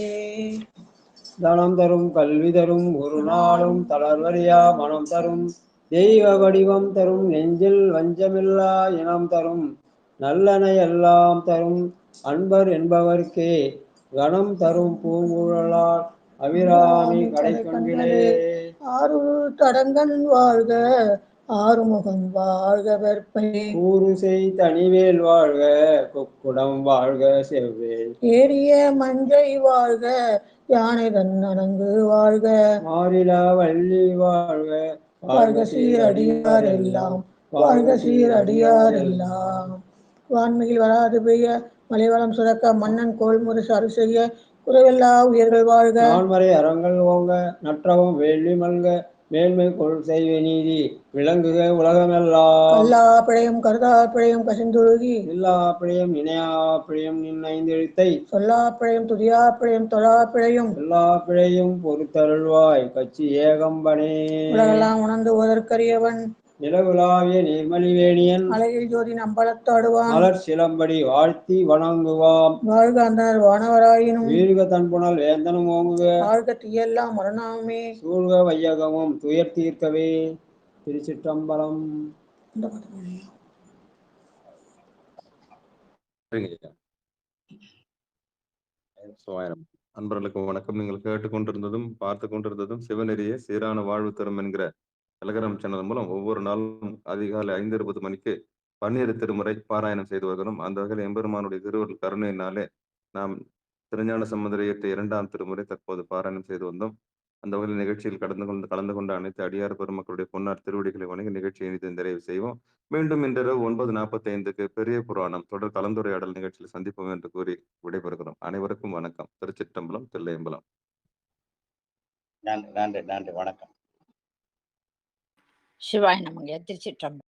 தனம் தரும் கல்வி தரும் ஒரு நாளும் தளர்வறியா மனம் தரும் தெய்வ வடிவம் தரும் நெஞ்சில் வஞ்சமில்லா இனம் தரும் நல்லன எல்லாம் தரும் அன்பர் என்பவர்க்கே கணம் தரும் பூங்குழலால் அபிராமி கடைக்கண்களே. ஆறு தடங்கன் வாழ்க ஆறுமுகம் வாழ்க வெற்பை. கூறு செய் தனிவேல் வாழ்க கொக்குடம் வாழ்க செவ்வேல். ஏரிய மஞ்சை வாழ்க யானை தன்னனங்கு வாழ்க. மாறிலா வள்ளி வாழ்க வாழ்க சீரடியார் எல்லாம் வாழ்க சீரடியார் எல்லாம். வான்மையில் வராது பெய்ய மலைவளம் சுரக்க மன்னன் கோள்முறை அரு செய்ய குறைவெல்லா உயர்கள் வாழ்க. நான்மறை அறங்கள் ஓங்க நற்றவம் வேள்வி மல்க மேன்மை கொள் செய்வ நீதி விளங்குக உலகமெல்லாம். எல்லா பிழையும் கருதா பிழையும் கசிந்துருகி எல்லா பிழையும் இணையா பிழையும் நின்னைந்தெழுத்தை சொல்லா பிழையும் துதியா பிழையும் தொழா பிழையும் எல்லா பிழையும் பொறுத்தருள்வாய் கட்சி ஏகம்பனே. உலகெல்லாம் உணர்ந்து ஓதற்கரியவன் நிலவுலாவிய நீர்மலிவேணியன் அழகில் ஜோதி நம்பலத்தாடுவான். மலர் சிலம்படி வாழ்த்தி வணங்குவாம். வாழ்க அந்தனர் வானவராயினும் வீழ்க தன்புணல் வேந்தனும் ஓங்குக. வாழ்க தீயெல்லாம் மரணாமே. சூழ்க வையகமும் துயர் தீர்க்கவே. திருச்சிற்றம்பலம். அன்பர்களுக்கு வணக்கம். நீங்கள் கேட்டுக்கொண்டிருந்ததும் பார்த்து கொண்டிருந்ததும் சிவநெறிய சீரான வாழ்வு தரும் என்கிற டெலிகிராம் சேனல் மூலம் ஒவ்வொரு நாளும் அதிகாலை 5:20 மணிக்கு 12 திருமுறை பாராயணம் செய்து வருகிறோம். அந்த வகையில் எம்பெருமானுடைய திருவருள் கருணையினாலே நாம் திருஞான சம்பந்தர் இயற்றிய 2ஆம் திருமுறை தற்போது பாராயணம் செய்து வந்தோம். அந்த வகையில் நிகழ்ச்சியில் கலந்து கொண்ட அனைத்து அடியார் பெருமக்களுடைய பொன்னார் திருவடிகளை வணங்கி நிகழ்ச்சியை நிறைவு செய்வோம். மீண்டும் இன்றிரவு 9:45க்கு பெரிய புராணம் தொடர் கலந்துரையாடல் நிகழ்ச்சியில் சந்திப்போம் என்று கூறி விடைபெறுகிறோம். அனைவருக்கும் வணக்கம். திருச்சிற்றம்பலம், தில்லையம்பலம். நன்றி நன்றி நன்றி. வணக்கம். சிவாய நமங்க. திருச்சிற்றம்பலம்.